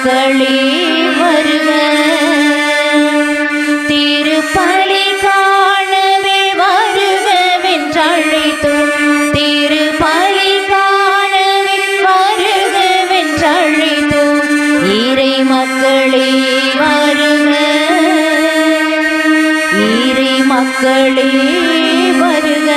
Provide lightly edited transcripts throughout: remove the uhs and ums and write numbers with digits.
மக்களே வருக, திருப்பலி காணவே வருகவென்றழைத்தோம். திருப்பலி காணவே வருகவென்றழைத்தோம். இறை மக்களே வருக, இறை மக்களே வருக.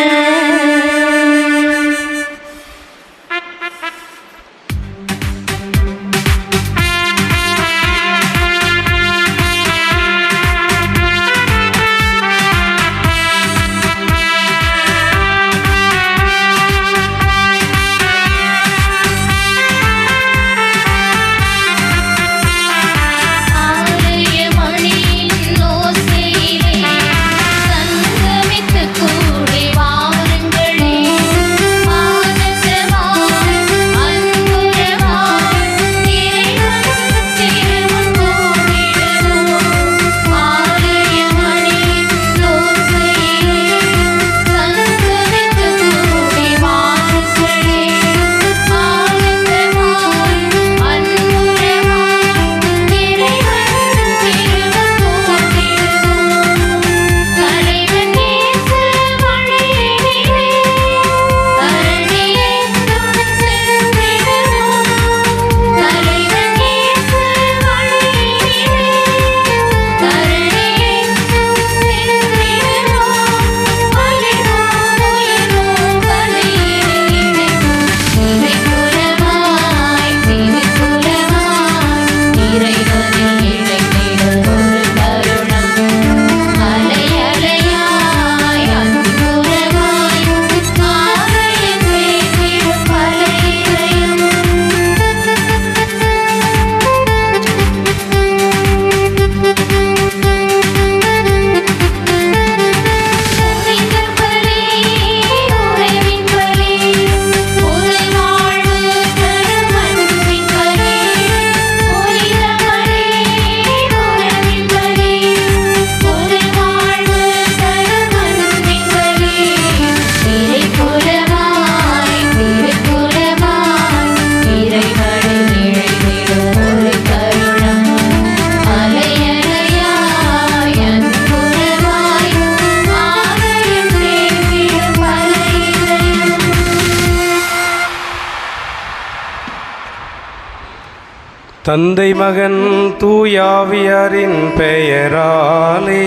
தந்தை மகன் தூயாவியாரின் பெயராலே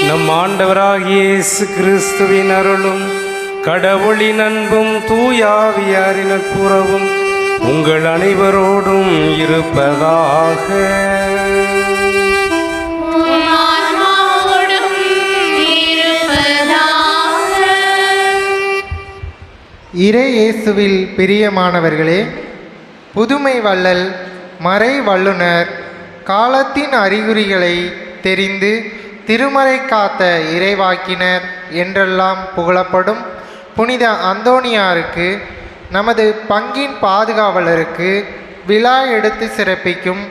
நம் ஆண்டவராகிய இயேசு கிறிஸ்துவின் அருளும் கடவுளின் அன்பும் தூயாவியாரின் நட்புறவும் உங்கள் அனைவரோடும் இருப்பதாக. இறை இயேசுவில் பிரியமானவர்களே, புதுமை வள்ளல், மறை வல்லுனர், காலத்தின் அறிகுறிகளை தெரிந்து திருமறை காத்த இறைவாக்கினர் என்றெல்லாம் புகழப்படும் புனித அந்தோணியாருக்கு, நமது பங்கின் பாதுகாவலருக்கு விழா எடுத்து சிறப்பிக்கும்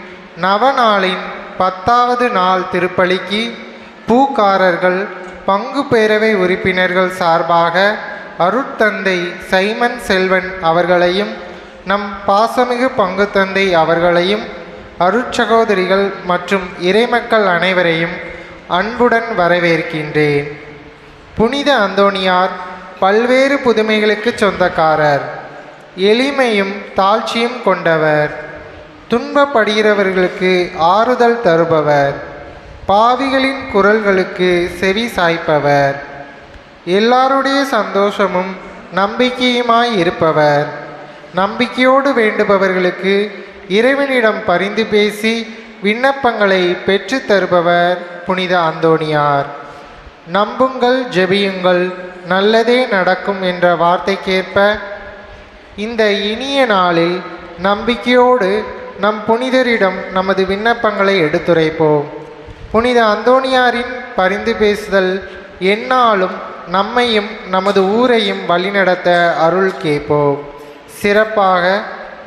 நவநாளின் 10வது நாள் திருப்பலிக்கு பூக்காரர்கள் பங்கு பேரவை உறுப்பினர்கள் சார்பாக அருட்தந்தை சைமன் செல்வன் அவர்களையும், நம் பாசமிகு பங்கு தந்தை அவர்களையும், அருட்சகோதரிகள் மற்றும் இறைமக்கள் அனைவரையும் அன்புடன் வரவேற்கின்றேன். புனித அந்தோணியார் பல்வேறு புதுமைகளுக்கு சொந்தக்காரர், எளிமையும் தாழ்ச்சியும் கொண்டவர், துன்பப்படுகிறவர்களுக்கு ஆறுதல் தருபவர், பாவிகளின் குரல்களுக்கு செவி சாய்ப்பவர், எல்லாருடைய சந்தோஷமும் நம்பிக்கையுமாய் இருப்பவர், நம்பிக்கையோடு வேண்டுபவர்களுக்கு இறைவனிடம் பரிந்து பேசி விண்ணப்பங்களை பெற்று தருபவர் புனித அந்தோணியார். நம்புங்கள், ஜெபியுங்கள், நல்லதே நடக்கும் என்ற வார்த்தைக்கேற்ப இந்த இனிய நாளில் நம்பிக்கையோடு நம் புனிதரிடம் நமது விண்ணப்பங்களை எடுத்துரைப்போம். புனித அந்தோணியாரின் பரிந்து பேசுதல் எந்நாளும் நம்மையும் நமது ஊரையும் வழிநடத்த அருள் கேட்போம். சிறப்பாக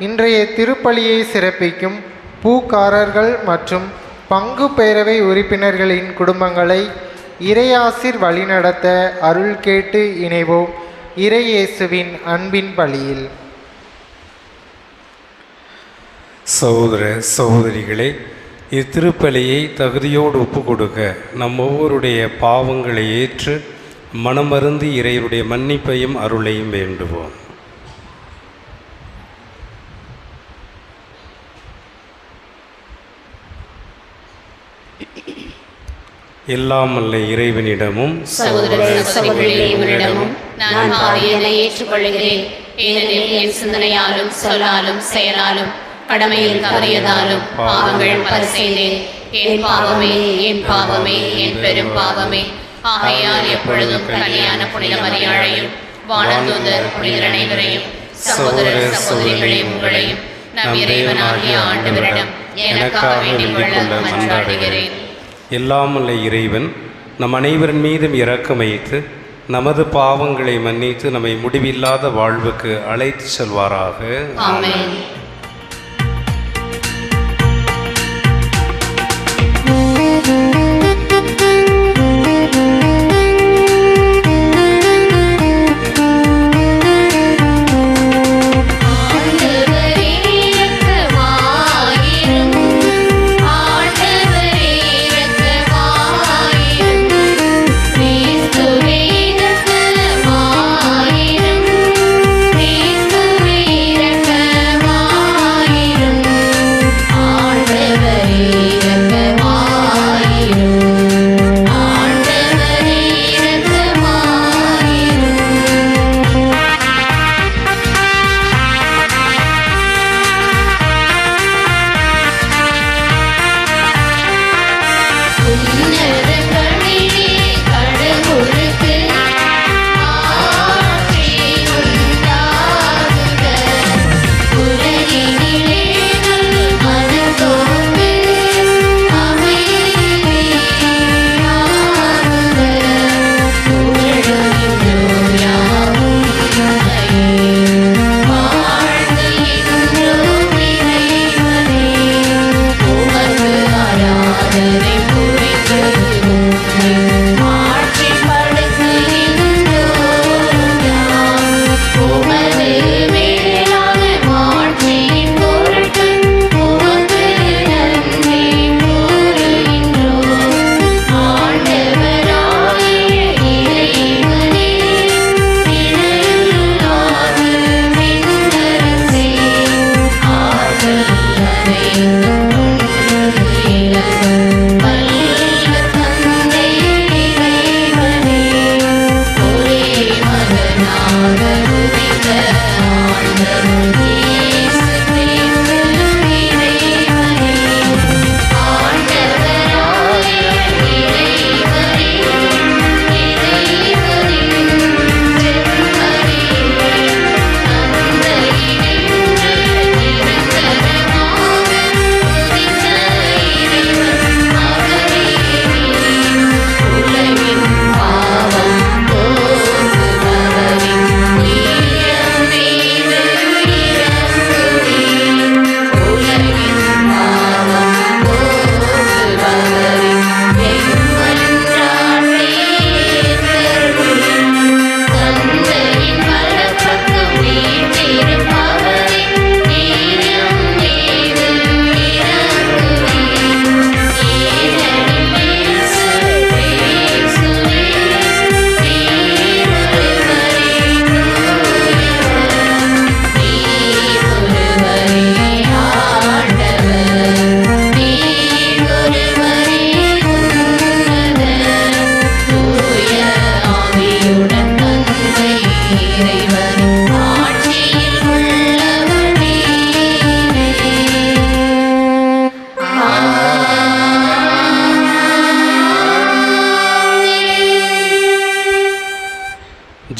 இன்றைய திருப்பலியை சிறப்பிக்கும் பூக்காரர்கள் மற்றும் பங்கு பேரவை உறுப்பினர்களின் குடும்பங்களை இறையாசிர் வழிநடத்த அருள் கேட்டு இணைவோம். இறையேசுவின் அன்பின் பலியில். சகோதர சகோதரிகளே, இத்திருப்பலியை தகுதியோடு ஒப்பு கொடுக்க நம் ஒவ்வொருடைய பாவங்களை ஏற்று மனமருந்தி இறைவனுடைய மன்னிப்பையும் அருளையும் வேண்டுவோம். எல்லாம் அல்ல இறைவனிடமும் சகோதர சகோதரிகளிடமும் நான் பாவியனை ஏற்றுக்கொள்கிறேன். ஏனெனில் என் சிந்தனையாலும் சொல்லாலும் செயலாலும் கடமையில் தவறியதாலும் பாவங்கள் பல செய்தேன். என் பாவமே என் பாவமே என் பெரும் பாவமே. ஆகையால் எப்பொழுதும் கல்யாண புனித மரியாதையும் வானதூதர் புனிதர் அனைவரையும் சகோதர சகோதரிகளை உங்களையும் நம் இறைவனாகிய ஆண்டவரிடம் எனக்காக வேண்டிக் கொள்ள மன்றாடுகிறேன். எல்லாம் அல்ல இறைவன் நம் அனைவரின் மீதும் இரக்கம் வைத்து நமது பாவங்களை மன்னித்து நம்மை முடிவில்லாத வாழ்வுக்கு அழைத்து செல்வாராக. ஆமென்.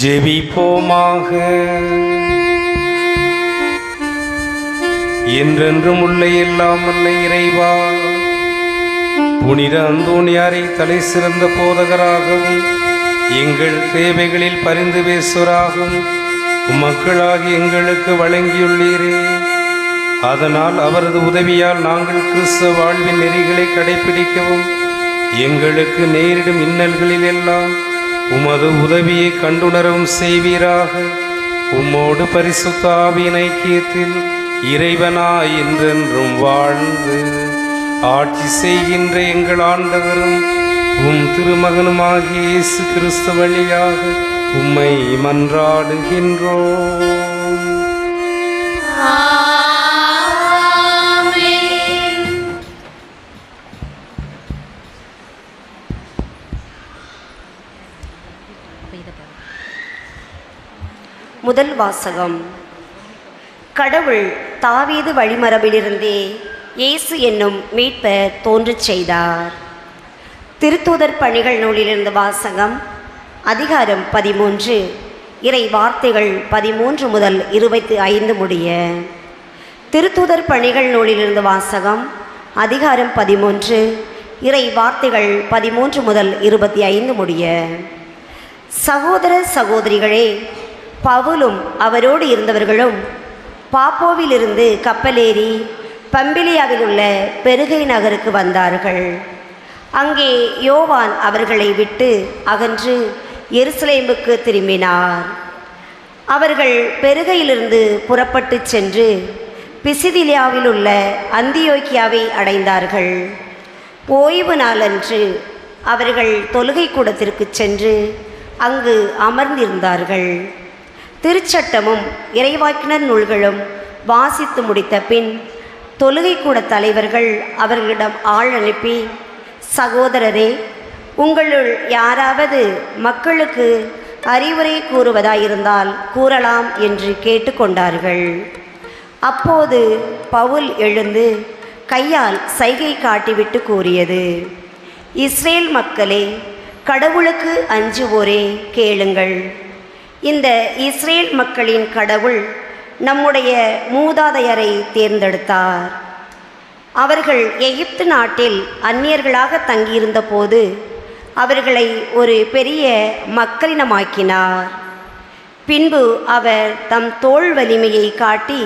ஜெபிப்போமாக. என்றென்றும் உள்ள எல்லாம் வல்ல இறைவா, புனித அந்தோணியாரை தலை சிறந்த போதகராகவும் எங்கள் தேவைகளில் பரிந்து பேசுவராகவும் மக்களாகி எங்களுக்கு வழங்கியுள்ளீரே. அதனால் அவரது உதவியால் நாங்கள் கிறிஸ்தவ வாழ்வின் நெறிகளை கடைபிடிக்கவும் எங்களுக்கு நேரிடும் இன்னல்களில் எல்லாம் உமது உதவியை கண்டுணரவும் செய்வீராக. உம்மோடு பரிசுத்த ஆவியின் ஐக்கியத்தில் இறைவனாய் என்றென்றும் வாழ்ந்து ஆட்சி செய்கின்ற எங்கள் ஆண்டவரும் உம் திருமகனுமாகிய இயேசு கிறிஸ்து வழியாக உம்மை மன்றாடுகின்றோம். முதல் வாசகம். கடவுள் தாவீது வழிமரபிலிருந்தே இயேசு என்னும் மீட்பர் தோன்றச் செய்தார். திருத்தூதர் பணிகள் நூலிலிருந்து வாசகம். அதிகாரம் 13, இறை வார்த்தைகள் 13 முதல் 25 முடிய. திருத்தூதர் பணிகள் நூலிலிருந்து வாசகம். அதிகாரம் 13, இறை வார்த்தைகள் 13 முதல் 25 முடிய. சகோதர சகோதரிகளே, பவுலும் அவரோடு இருந்தவர்களும் பாப்போவிலிருந்து கப்பலேறி பம்பிலியாவில் உள்ள பெருகை நகருக்கு வந்தார்கள். அங்கே யோவான் அவர்களை விட்டு அகன்று எருசலேமுக்கு திரும்பினார். அவர்கள் பெருகையிலிருந்து புறப்பட்டு சென்று பிசிதிலியாவில் உள்ள அந்தியோக்கியாவை அடைந்தார்கள். ஓய்வு நாளன்று அவர்கள் தொழுகை கூடத்திற்கு சென்று அங்கு அமர்ந்திருந்தார்கள். திருச்சட்டமும் இறைவாக்கினர் நூல்களும் வாசித்து முடித்த பின் தொழுகை கூட தலைவர்கள் அவர்களிடம் ஆள் அனுப்பி, சகோதரரே, உங்களுள் யாராவது மக்களுக்கு அறிவுரை கூறுவதாயிருந்தால் கூறலாம் என்று கேட்டுக்கொண்டார்கள். அப்போது பவுல் எழுந்து கையால் சைகை காட்டிவிட்டு கூறியது, இஸ்ரேல் மக்களே, கடவுளுக்கு அஞ்சுவோரே, கேளுங்கள். இந்த இஸ்ரேல் மக்களின் கடவுள் நம்முடைய மூதாதையரை தேர்ந்தெடுத்தார். அவர்கள் எகிப்து நாட்டில் அந்நியர்களாக தங்கியிருந்த போது அவர்களை ஒரு பெரிய மக்களினமாக்கினார். பின்பு அவர் தம் தோள் வலிமையை காட்டி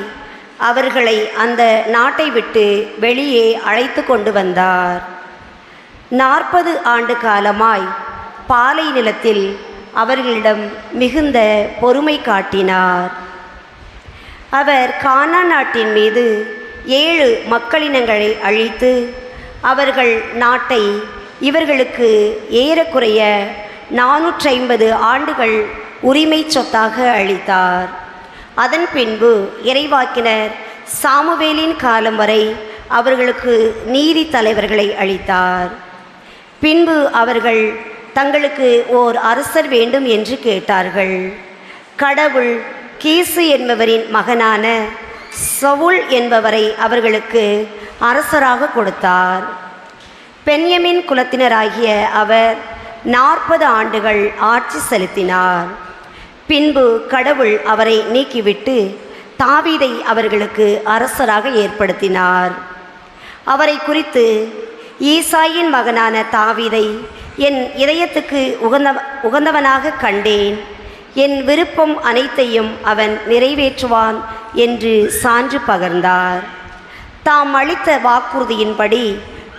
அவர்களை அந்த நாட்டை விட்டு வெளியே அழைத்து கொண்டு வந்தார். 40 ஆண்டு காலமாய் பாலை நிலத்தில் அவர்களிடம் மிகுந்த பொறுமை காட்டினார். அவர் கானான் நாட்டின் மீது 7 மக்களினங்களை அழித்து அவர்கள் நாட்டை இவர்களுக்கு ஏறக்குறைய 450 ஆண்டுகள் உரிமை சொத்தாக அளித்தார். அதன் பின்பு இறைவாக்கினர் சாமுவேலின் காலம் வரை அவர்களுக்கு நீதி தலைவர்களை அளித்தார். பின்பு அவர்கள் தங்களுக்கு ஓர் அரசர் வேண்டும் என்று கேட்டார்கள். கடவுள் கீசு என்பவரின் மகனான சவுல் என்பவரை அவர்களுக்கு அரசராக கொடுத்தார். பென்யமின் குலத்தினராகிய அவர் 40 ஆண்டுகள் ஆட்சி செலுத்தினார். பின்பு கடவுள் அவரை நீக்கிவிட்டு தாவீதை அவர்களுக்கு அரசராக ஏற்படுத்தினார். அவரை குறித்து, ஈசாயின் மகனான தாவீதை என் இதயத்துக்கு உகந்தவனாக கண்டேன், என் விருப்பம் அனைத்தையும் அவன் நிறைவேற்றுவான் என்று சான்று பகர்ந்தார். தாம் அளித்த வாக்குறுதியின்படி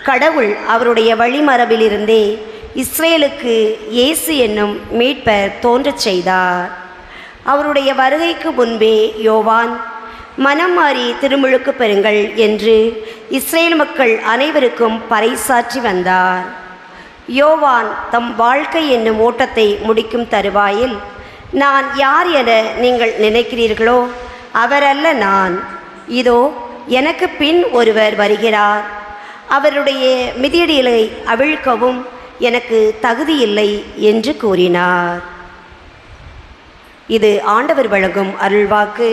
கடவுள் அவருடைய வழிமரபிலிருந்தே இஸ்ரேலுக்கு இயேசு என்னும் மீட்பர் தோன்றச் செய்தார். அவருடைய வருகைக்கு முன்பே யோவான், மனம் மாறி திருமுழுக்கு பெறுங்கள் என்று இஸ்ரேல் மக்கள் அனைவருக்கும் பறைசாற்றி வந்தார். யோவான் தம் வாழ்க்கை என்னும் ஓட்டத்தை முடிக்கும் தருவாயில், நான் யார் என நீங்கள் நினைக்கிறீர்களோ அவரல்ல நான், இதோ எனக்கு பின் ஒருவர் வருகிறார், அவருடைய மிதியடிகளை அவிழ்க்கவும் எனக்கு தகுதியில்லை என்று கூறினார். இது ஆண்டவர் வழங்கும் அருள்வாக்கு.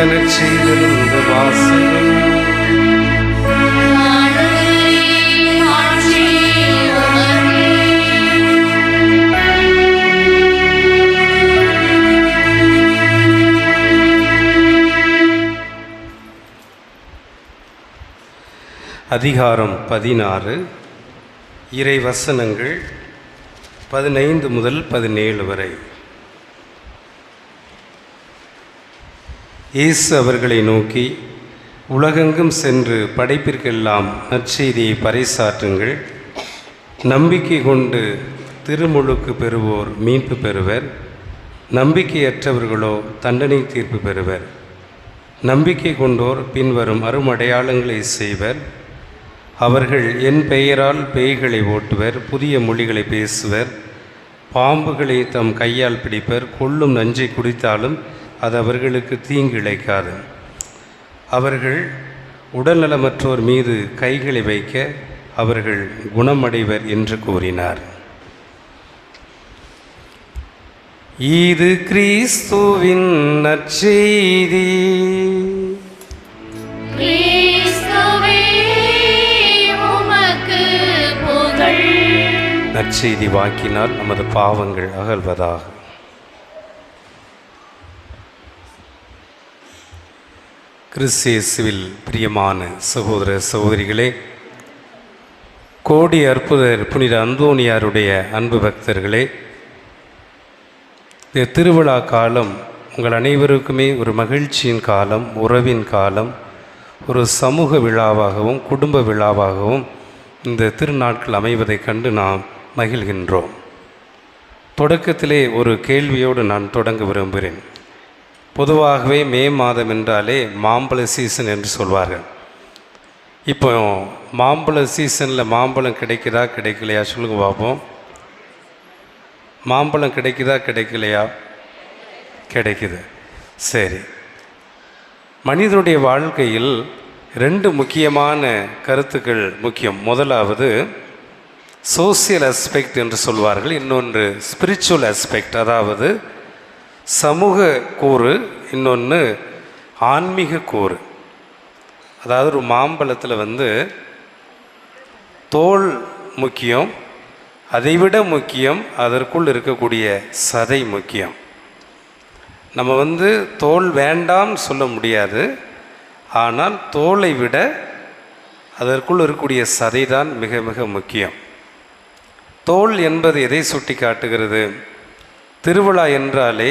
பரிசுத்த நற்செய்தியிலிருந்து வாசகம். அதிகாரம் 16, இறை வசனங்கள் 15 முதல் 17 வரை. இயேசு அவர்களை நோக்கி, உலகெங்கும் சென்று படைப்பிற்கெல்லாம் நற்செய்தியை பறைசாற்றுங்கள். நம்பிக்கை கொண்டு திருமுழுக்கு பெறுவோர் மீட்பு பெறுவர், நம்பிக்கையற்றவர்களோ தண்டனை தீர்ப்பு பெறுவர். நம்பிக்கை கொண்டோர் பின்வரும் அருமடையாளங்களை செய்வர். அவர்கள் என் பெயரால் பேய்களை ஓட்டுவர், புதிய மொழிகளை பேசுவர், பாம்புகளை தம் கையால் பிடிப்பர், கொல்லும் நஞ்சை குடித்தாலும் அது அவர்களுக்கு தீங்கு இழைக்காது. அவர்கள் உடல்நலமற்றோர் மீது கைகளை வைக்க அவர்கள் குணமடைவர் என்று கூறினார். இது கிறிஸ்துவின் நற்செய்தி. நற்செய்தி வாக்கினால் நமது பாவங்கள் அகல்வதாக. கிறிஸ்து இயேசுவில் பிரியமான சகோதர சகோதரிகளே, கோடி அற்புதர் புனித அந்தோனியாருடைய அன்பு பக்தர்களே, இந்த திருவிழா காலம் உங்கள் அனைவருக்குமே ஒரு மகிழ்ச்சியின் காலம், உறவின் காலம், ஒரு சமூக விழாவாகவும் குடும்ப விழாவாகவும் இந்த திருநாட்கள் அமைவதைக் கண்டு நாம் மகிழ்கின்றோம். தொடக்கத்திலே ஒரு கேள்வியோடு நான் தொடங்க விரும்புகிறேன். பொதுவாகவே மே மாதம் என்றாலே மாம்பழ சீசன் என்று சொல்வார்கள். இப்போ மாம்பழ சீசனில் மாம்பழம் கிடைக்குதா கிடைக்கலையா சொல்லுங்க பார்ப்போம். மாம்பழம் கிடைக்குதா கிடைக்கலையா? கிடைக்குது. சரி, மனிதனுடைய வாழ்க்கையில் 2 முக்கியமான கருத்துக்கள் முக்கியம். முதலாவது சோசியல் அஸ்பெக்ட் என்று சொல்வார்கள், இன்னொன்று ஸ்பிரிச்சுவல் அஸ்பெக்ட், அதாவது சமூக கூறு, இன்னொன்று ஆன்மீக கூறு. அதாவது ஒரு மாம்பழத்தில் தோல் முக்கியம், அதைவிட முக்கியம் அதற்குள் இருக்கக்கூடிய சதை முக்கியம். நம்ம தோல் வேண்டாம் சொல்ல முடியாது, ஆனால் தோலை விட அதற்குள் இருக்கக்கூடிய சதை தான் மிக மிக முக்கியம். தோல் என்பது எதை சுட்டி காட்டுகிறது? திருவிழா என்றாலே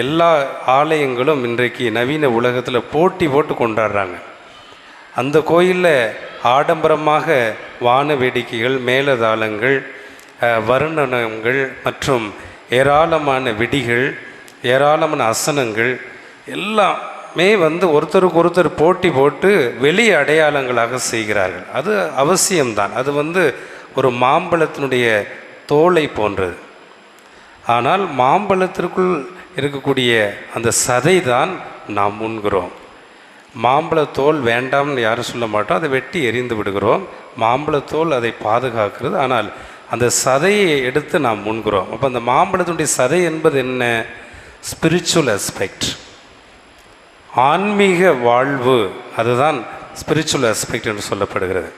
எல்லா ஆலயங்களும் இன்றைக்கு நவீன உலகத்தில் போட்டி போட்டு கொண்டாடுறாங்க. அந்த கோயிலில் ஆடம்பரமாக வான வேடிக்கைகள், மேலதாளங்கள், வர்ணனங்கள் மற்றும் ஏராளமான வெடிகள், ஏராளமான அசனங்கள் எல்லாமே ஒருத்தருக்கு ஒருத்தர் போட்டி போட்டு வெளி அடையாளங்களாக செய்கிறார்கள். அது அவசியம்தான். அது ஒரு மாம்பழத்தினுடைய தோலை போன்றது. ஆனால் மாம்பழத்திற்குள் இருக்கக்கூடிய அந்த சதை தான் நாம் உண்கிறோம். மாம்பழத்தோல் வேண்டாம்னு யாரும் சொல்ல மாட்டோம், அதை வெட்டி எறிந்து விடுகிறோம். மாம்பழத்தோல் அதை பாதுகாக்கிறது, ஆனால் அந்த சதையை எடுத்து நாம் உண்கிறோம். அப்போ அந்த மாம்பழத்தினுடைய சதை என்பது என்ன? ஸ்பிரிச்சுவல் அஸ்பெக்ட், ஆன்மீக வாழ்வு. அதுதான் ஸ்பிரிச்சுவல் அஸ்பெக்ட் என்று சொல்லப்படுகிறது.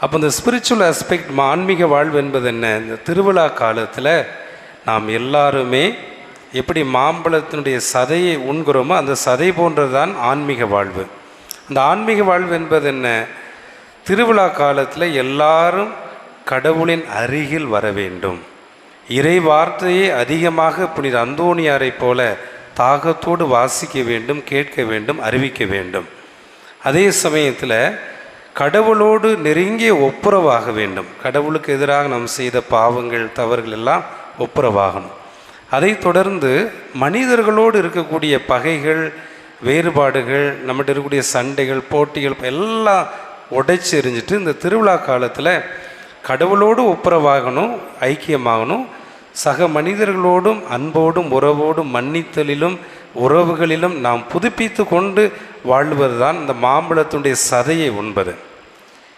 அப்போ இந்த ஸ்பிரிச்சுவல் அஸ்பெக்ட், ஆன்மீக வாழ்வு என்பது என்ன? இந்த திருவிழா காலத்தில் நாம் எல்லாருமே எப்படி மாம்பழத்தினுடைய சதையை உண்கிறோமோ அந்த சதை போன்றது தான் ஆன்மீக வாழ்வு. அந்த ஆன்மீக வாழ்வு என்பது என்ன? திருவிழா காலத்தில் எல்லாரும் கடவுளின் அருகில் வர வேண்டும். இறை வார்த்தையை அதிகமாக புனித அந்தோனியாரை போல தாகத்தோடு வாசிக்க வேண்டும், கேட்க வேண்டும், அறிவிக்க வேண்டும். அதே சமயத்தில் கடவுளோடு நெருங்கிய ஒப்புரவாக வேண்டும். கடவுளுக்கு எதிராக நாம் செய்த பாவங்கள், தவறுகள் எல்லாம் ஒப்புரவாகணும். அதை தொடர்ந்து மனிதர்களோடு இருக்கக்கூடிய பகைகள், வேறுபாடுகள், நம்மகிட்ட இருக்கக்கூடிய சண்டைகள், போட்டிகள் எல்லாம் உடைச்சி எறிஞ்சிட்டு இந்த திருவிழா காலத்தில் கடவுளோடு ஒப்புரவாகணும், ஐக்கியமாகணும். சக மனிதர்களோடும் அன்போடும் உறவோடும் மன்னித்தலிலும் உறவுகளிலும் நாம் புதுப்பித்து கொண்டு வாழ்வது தான் இந்த மாம்பழத்துடைய சதையை உண்பது.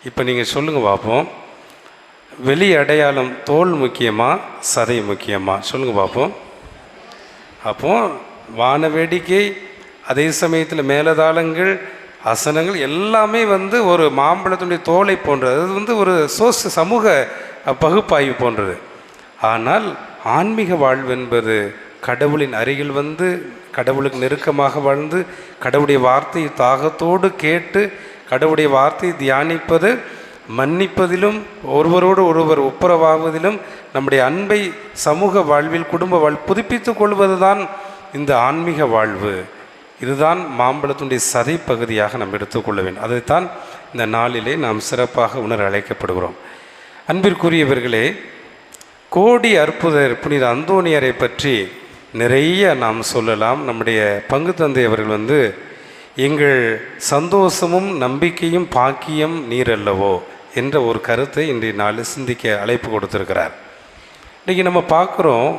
இப்போ நீங்கள் சொல்லுங்கள் பார்ப்போம், வெளி அடையாளம் தோல் முக்கியமா சதை முக்கியமா? சொல்லுங்கள் பார்ப்போம். அப்போது வான வேடிக்கை, அதே சமயத்தில் மேலதாளங்கள், அசனங்கள் எல்லாமே ஒரு மாம்பழத்தினுடைய தோலை போன்றது. அது ஒரு சமூக பகுப்பாய்வு போன்றது. ஆனால் ஆன்மீக வாழ்வு என்பது கடவுளின் அருகில் கடவுளுக்கு நெருக்கமாக வாழ்ந்து, கடவுளுடைய வார்த்தையை தாகத்தோடு கேட்டு, கடவுளுடைய வார்த்தையை தியானிப்பது, மன்னிப்பதிலும் ஒருவரோடு ஒருவர் ஒப்புரவாகுவதிலும் நம்முடைய அன்பை சமூக வாழ்வில், குடும்ப வாழ்வில் புதுப்பித்து கொள்வது தான் இந்த ஆன்மீக வாழ்வு. இதுதான் மாம்பழத்தினுடைய சதை பகுதியாக நாம் எடுத்துக்கொள்ள வேண்டும். அதைத்தான் இந்த நாளிலே நாம் சிறப்பாக உணர அழைக்கப்படுகிறோம். அன்பிற்குரியவர்களே, கோடி அற்புதர் புனித அந்தோணியாரை பற்றி நிறைய நாம் சொல்லலாம். நம்முடைய பங்கு தந்தை அவர்கள் எங்கள் சந்தோஷமும் நம்பிக்கையும் பாக்கியம் நீரல்லவோ என்ற ஒரு கருத்தை இன்றைய நாளில் சிந்திக்க அழைப்பு கொடுத்துருக்கிறார். இன்றைக்கி நம்ம பார்க்குறோம்,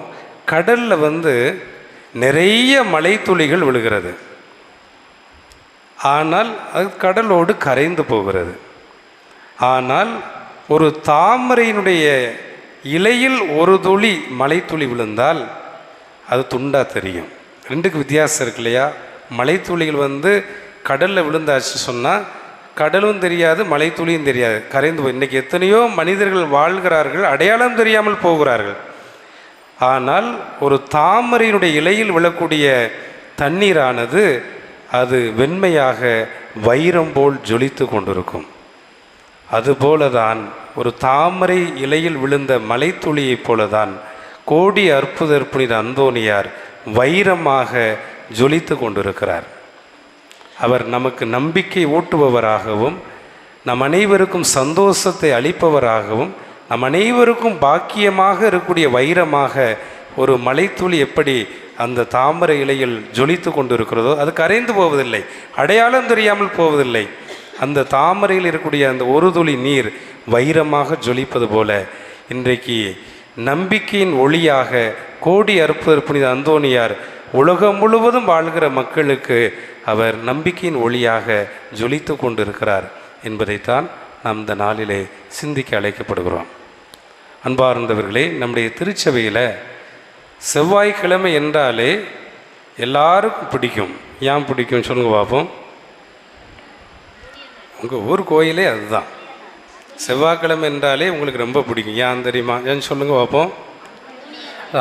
கடலில் நிறைய மழை துளிகள் விழுகிறது. ஆனால் அது கடலோடு கரைந்து போகிறது. ஆனால் ஒரு தாமரையினுடைய இலையில் ஒரு துளி மழை துளி விழுந்தால் அது துண்டாக தெரியும். ரெண்டுக்கு வித்தியாசம் இருக்கு இல்லையா? மழை துளிகள் கடலில் விழுந்தாச்சு சொன்னால் கடலும் தெரியாது, மழை துளியும் தெரியாது, கரைந்து போய். இன்றைக்கி எத்தனையோ மனிதர்கள் வாழ்கிறார்கள், அடையாளம் தெரியாமல் போகிறார்கள். ஆனால் ஒரு தாமரையினுடைய இலையில் விழக்கூடிய தண்ணீரானது அது வெண்மையாக வைரம் போல் ஜொலித்து கொண்டிருக்கும். அதுபோலதான் ஒரு தாமரை இலையில் விழுந்த மலைத்துளியைப் போலதான் கோடி அற்புதர் புனித அந்தோணியார் வைரமாக ஜொலித்து கொண்டிருக்கிறார். அவர் நமக்கு நம்பிக்கை ஊட்டுபவராகவும், நம் அனைவருக்கும் சந்தோஷத்தை அளிப்பவராகவும், நம் அனைவருக்கும் பாக்கியமாக இருக்கக்கூடிய வைரமாக ஒரு மலைத்துளி எப்படி அந்த தாமரை இலையில் ஜொலித்து கொண்டிருக்கிறதோ அது கரைந்து போவதில்லை, அடையாளம் தெரியாமல் போவதில்லை. அந்த தாமரையில் இருக்கக்கூடிய அந்த ஒரு துளி நீர் வைரமாக ஜொலிப்பது போல இன்றைக்கு நம்பிக்கையின் ஒளியாக கோடி அற்புதர் புனித அந்தோணியார் உலகம் முழுவதும் வாழ்கிற மக்களுக்கு அவர் நம்பிக்கையின் ஒளியாக ஜொலித்து கொண்டிருக்கிறார் என்பதைத்தான் நாம் இந்த நாளிலே சிந்திக்க அழைக்கப்படுகிறோம். அன்பார்ந்தவர்களே, நம்முடைய திருச்சபையில் செவ்வாய்க்கிழமை என்றாலே எல்லாருக்கும் பிடிக்கும். ஏன் பிடிக்கும் சொல்லுங்க பார்ப்போம். உங்கள் ஊர் கோயிலே அதுதான். செவ்வாய்க்கிழமை என்றாலே உங்களுக்கு ரொம்ப பிடிக்கும். ஏன் தெரியுமா? ஏன்னு சொல்லுங்க பார்ப்போம்.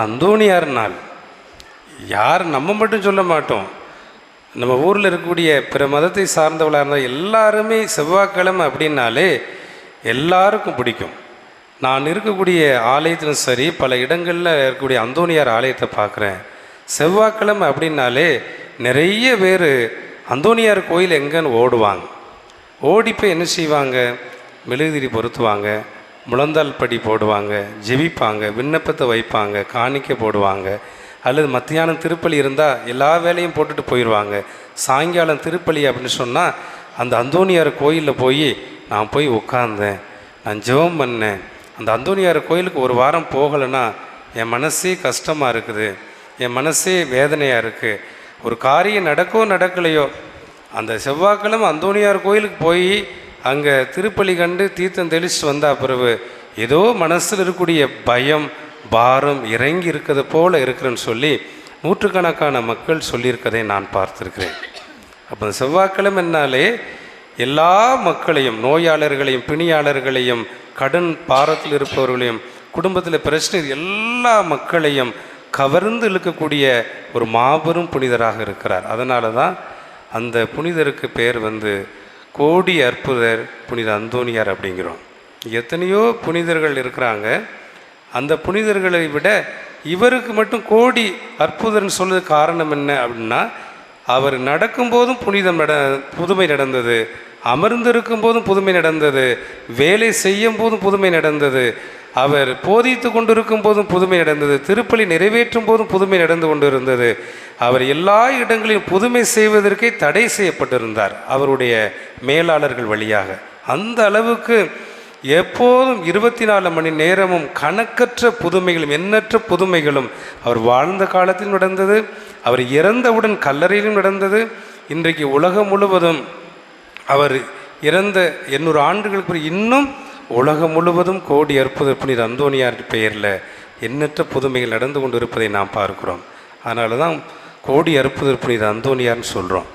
அந்தோணியார் நாள். யார் நம்ம மட்டும் சொல்ல மாட்டோம். நம்ம ஊரில் இருக்கக்கூடிய பிற மதத்தை சார்ந்தவளாக இருந்தால் எல்லாருமே செவ்வாய்க்கிழமை அப்படின்னாலே எல்லாருக்கும் பிடிக்கும். நான் இருக்கக்கூடிய ஆலயத்திலும் சரி, பல இடங்களில் இருக்கக்கூடிய அந்தோணியார் ஆலயத்தை பார்க்குறேன். செவ்வாய்க்கிழமை அப்படின்னாலே நிறைய பேர் அந்தோணியார் கோயில் எங்கன்னு ஓடுவாங்க. ஓடி போய் என்ன செய்வாங்க? மெழுகுதிரி பொருத்துவாங்க, முழந்தால் படி போடுவாங்க, ஜெபிப்பாங்க, விண்ணப்பத்தை வைப்பாங்க, காணிக்கை போடுவாங்க. அல்லது மத்தியானம் திருப்பலி இருந்தால் எல்லா வேலையும் போட்டுட்டு போயிடுவாங்க. சாயங்காலம் திருப்பலி அப்படின்னு சொன்னால் அந்த அந்தோணியார் கோயிலில் போய் நான் போய் உட்கார்ந்தேன், நான் ஜெபம் பண்ணேன். அந்த அந்தோணியார் கோயிலுக்கு ஒரு வாரம் போகலைன்னா என் மனசே கஷ்டமாக இருக்குது, என் மனசே வேதனையாக இருக்குது. ஒரு காரியம் நடக்கலையோ அந்த செவ்வாய்க்கிழமை அந்தோணியார் கோயிலுக்கு போய் அங்கே திருப்பலி கண்டு தீர்த்தம் தெளிச்சுட்டு வந்தால் பிறகு ஏதோ மனசில் இருக்கக்கூடிய பயம் பாரம் இறங்கி இருக்கிறது போல் இருக்கிறேன்னு சொல்லி நூற்றுக்கணக்கான மக்கள் சொல்லியிருக்கதை நான் பார்த்துருக்கிறேன். அப்போ செவ்வாய்க்கிழமைனாலே எல்லா மக்களையும், நோயாளர்களையும், பிணியாளர்களையும், கடன் பாரத்தில் இருப்பவர்களையும், குடும்பத்தில் பிரச்சனை எல்லா மக்களையும் கவர்ந்து இழுக்கக்கூடிய ஒரு மாபெரும் புனிதராக இருக்கிறார். அதனால தான் அந்த புனிதருக்கு பேர் கோடி அற்புதர் புனித அந்தோணியார் அப்படிங்கிறோம். எத்தனையோ புனிதர்கள் இருக்கிறாங்க. அந்த புனிதர்களை விட இவருக்கு மட்டும் கோடி அற்புதர்னு சொல்வது காரணம் என்ன அப்படின்னா, அவர் நடக்கும்போதும் புதுமை நடந்தது, அமர்ந்திருக்கும் போதும் புதுமை நடந்தது, வேலை செய்யும் போதும் புதுமை நடந்தது, அவர் போதித்து கொண்டிருக்கும் போதும் புதுமை நடந்தது, திருப்பலி நிறைவேற்றும் போதும் புதுமை நடந்து கொண்டிருந்தது. அவர் எல்லா இடங்களிலும் புதுமை செய்வதற்கே தடை செய்யப்பட்டிருந்தார் அவருடைய மேலாளர்கள் வழியாக. அந்த அளவுக்கு எப்போதும் 24 மணி நேரமும் கணக்கற்ற புதுமைகளும் எண்ணற்ற புதுமைகளும் அவர் வாழ்ந்த காலத்தில் நடந்தது, அவர் இறந்தவுடன் கல்லறையிலும் நடந்தது. இன்றைக்கு உலகம் முழுவதும் அவர் இறந்த 800 ஆண்டுகளுக்கு இன்னும் உலகம் முழுவதும் கோடி அற்புத புனித அந்தோணியார் பெயரில் எண்ணற்ற புதுமைகள் நடந்து கொண்டு இருப்பதை நாம் பார்க்கிறோம். அதனால தான் கோடி அற்புதர் புனித அந்தோனியார்னு சொல்கிறோம்.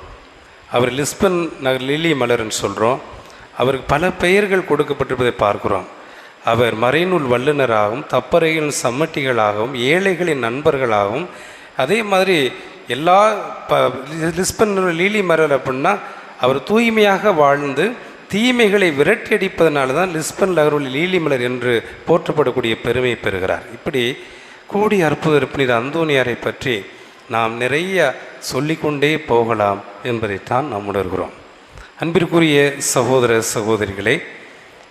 அவர் லிஸ்பன் நகர் லில்லி மலர்ன்னு சொல்கிறோம். அவருக்கு பல பெயர்கள் கொடுக்கப்பட்டிருப்பதை பார்க்குறோம். அவர் மறைநூல் வல்லுநராகவும் தப்பறைகளின் சம்மட்டிகளாகவும் ஏழைகளின் நண்பர்களாகவும், அதே மாதிரி எல்லா லிஸ்பன் லீலி மலர் அப்படின்னா அவர் தூய்மையாக வாழ்ந்து தீமைகளை விரட்டி அடிப்பதனால தான் லிஸ்பன் நகரில் லீலி மலர் என்று போற்றப்படக்கூடிய பெருமை பெறுகிறார். இப்படி கோடி அற்புதர் புனித அந்தோனியாரை பற்றி நாம் நிறைய சொல்லிக்கொண்டே போகலாம் என்பதைத்தான் நாம் உணர்கிறோம். அன்பிற்குரிய சகோதர சகோதரிகளே,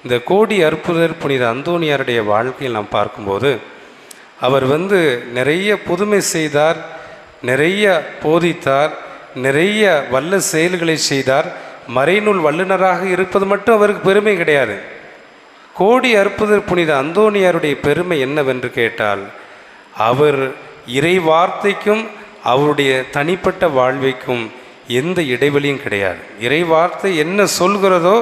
இந்த கோடி அற்புதர் புனித அந்தோனியாருடைய வாழ்க்கையில் நாம் பார்க்கும்போது அவர் நிறைய புதுமை செய்தார், நிறைய போதித்தார், நிறைய வல்ல செயல்களை செய்தார். மறைநூல் வல்லுநராக இருப்பது மட்டும் அவருக்கு பெருமை கிடையாது. கோடி அற்புதர் புனித அந்தோனியாருடைய பெருமை என்னவென்று கேட்டால், அவர் இறை வார்த்தைக்கும் அவருடைய தனிப்பட்ட வாழ்வைக்கும் எந்த இடைவெளியும் கிடையாது. இறை வார்த்தை என்ன சொல்கிறதோ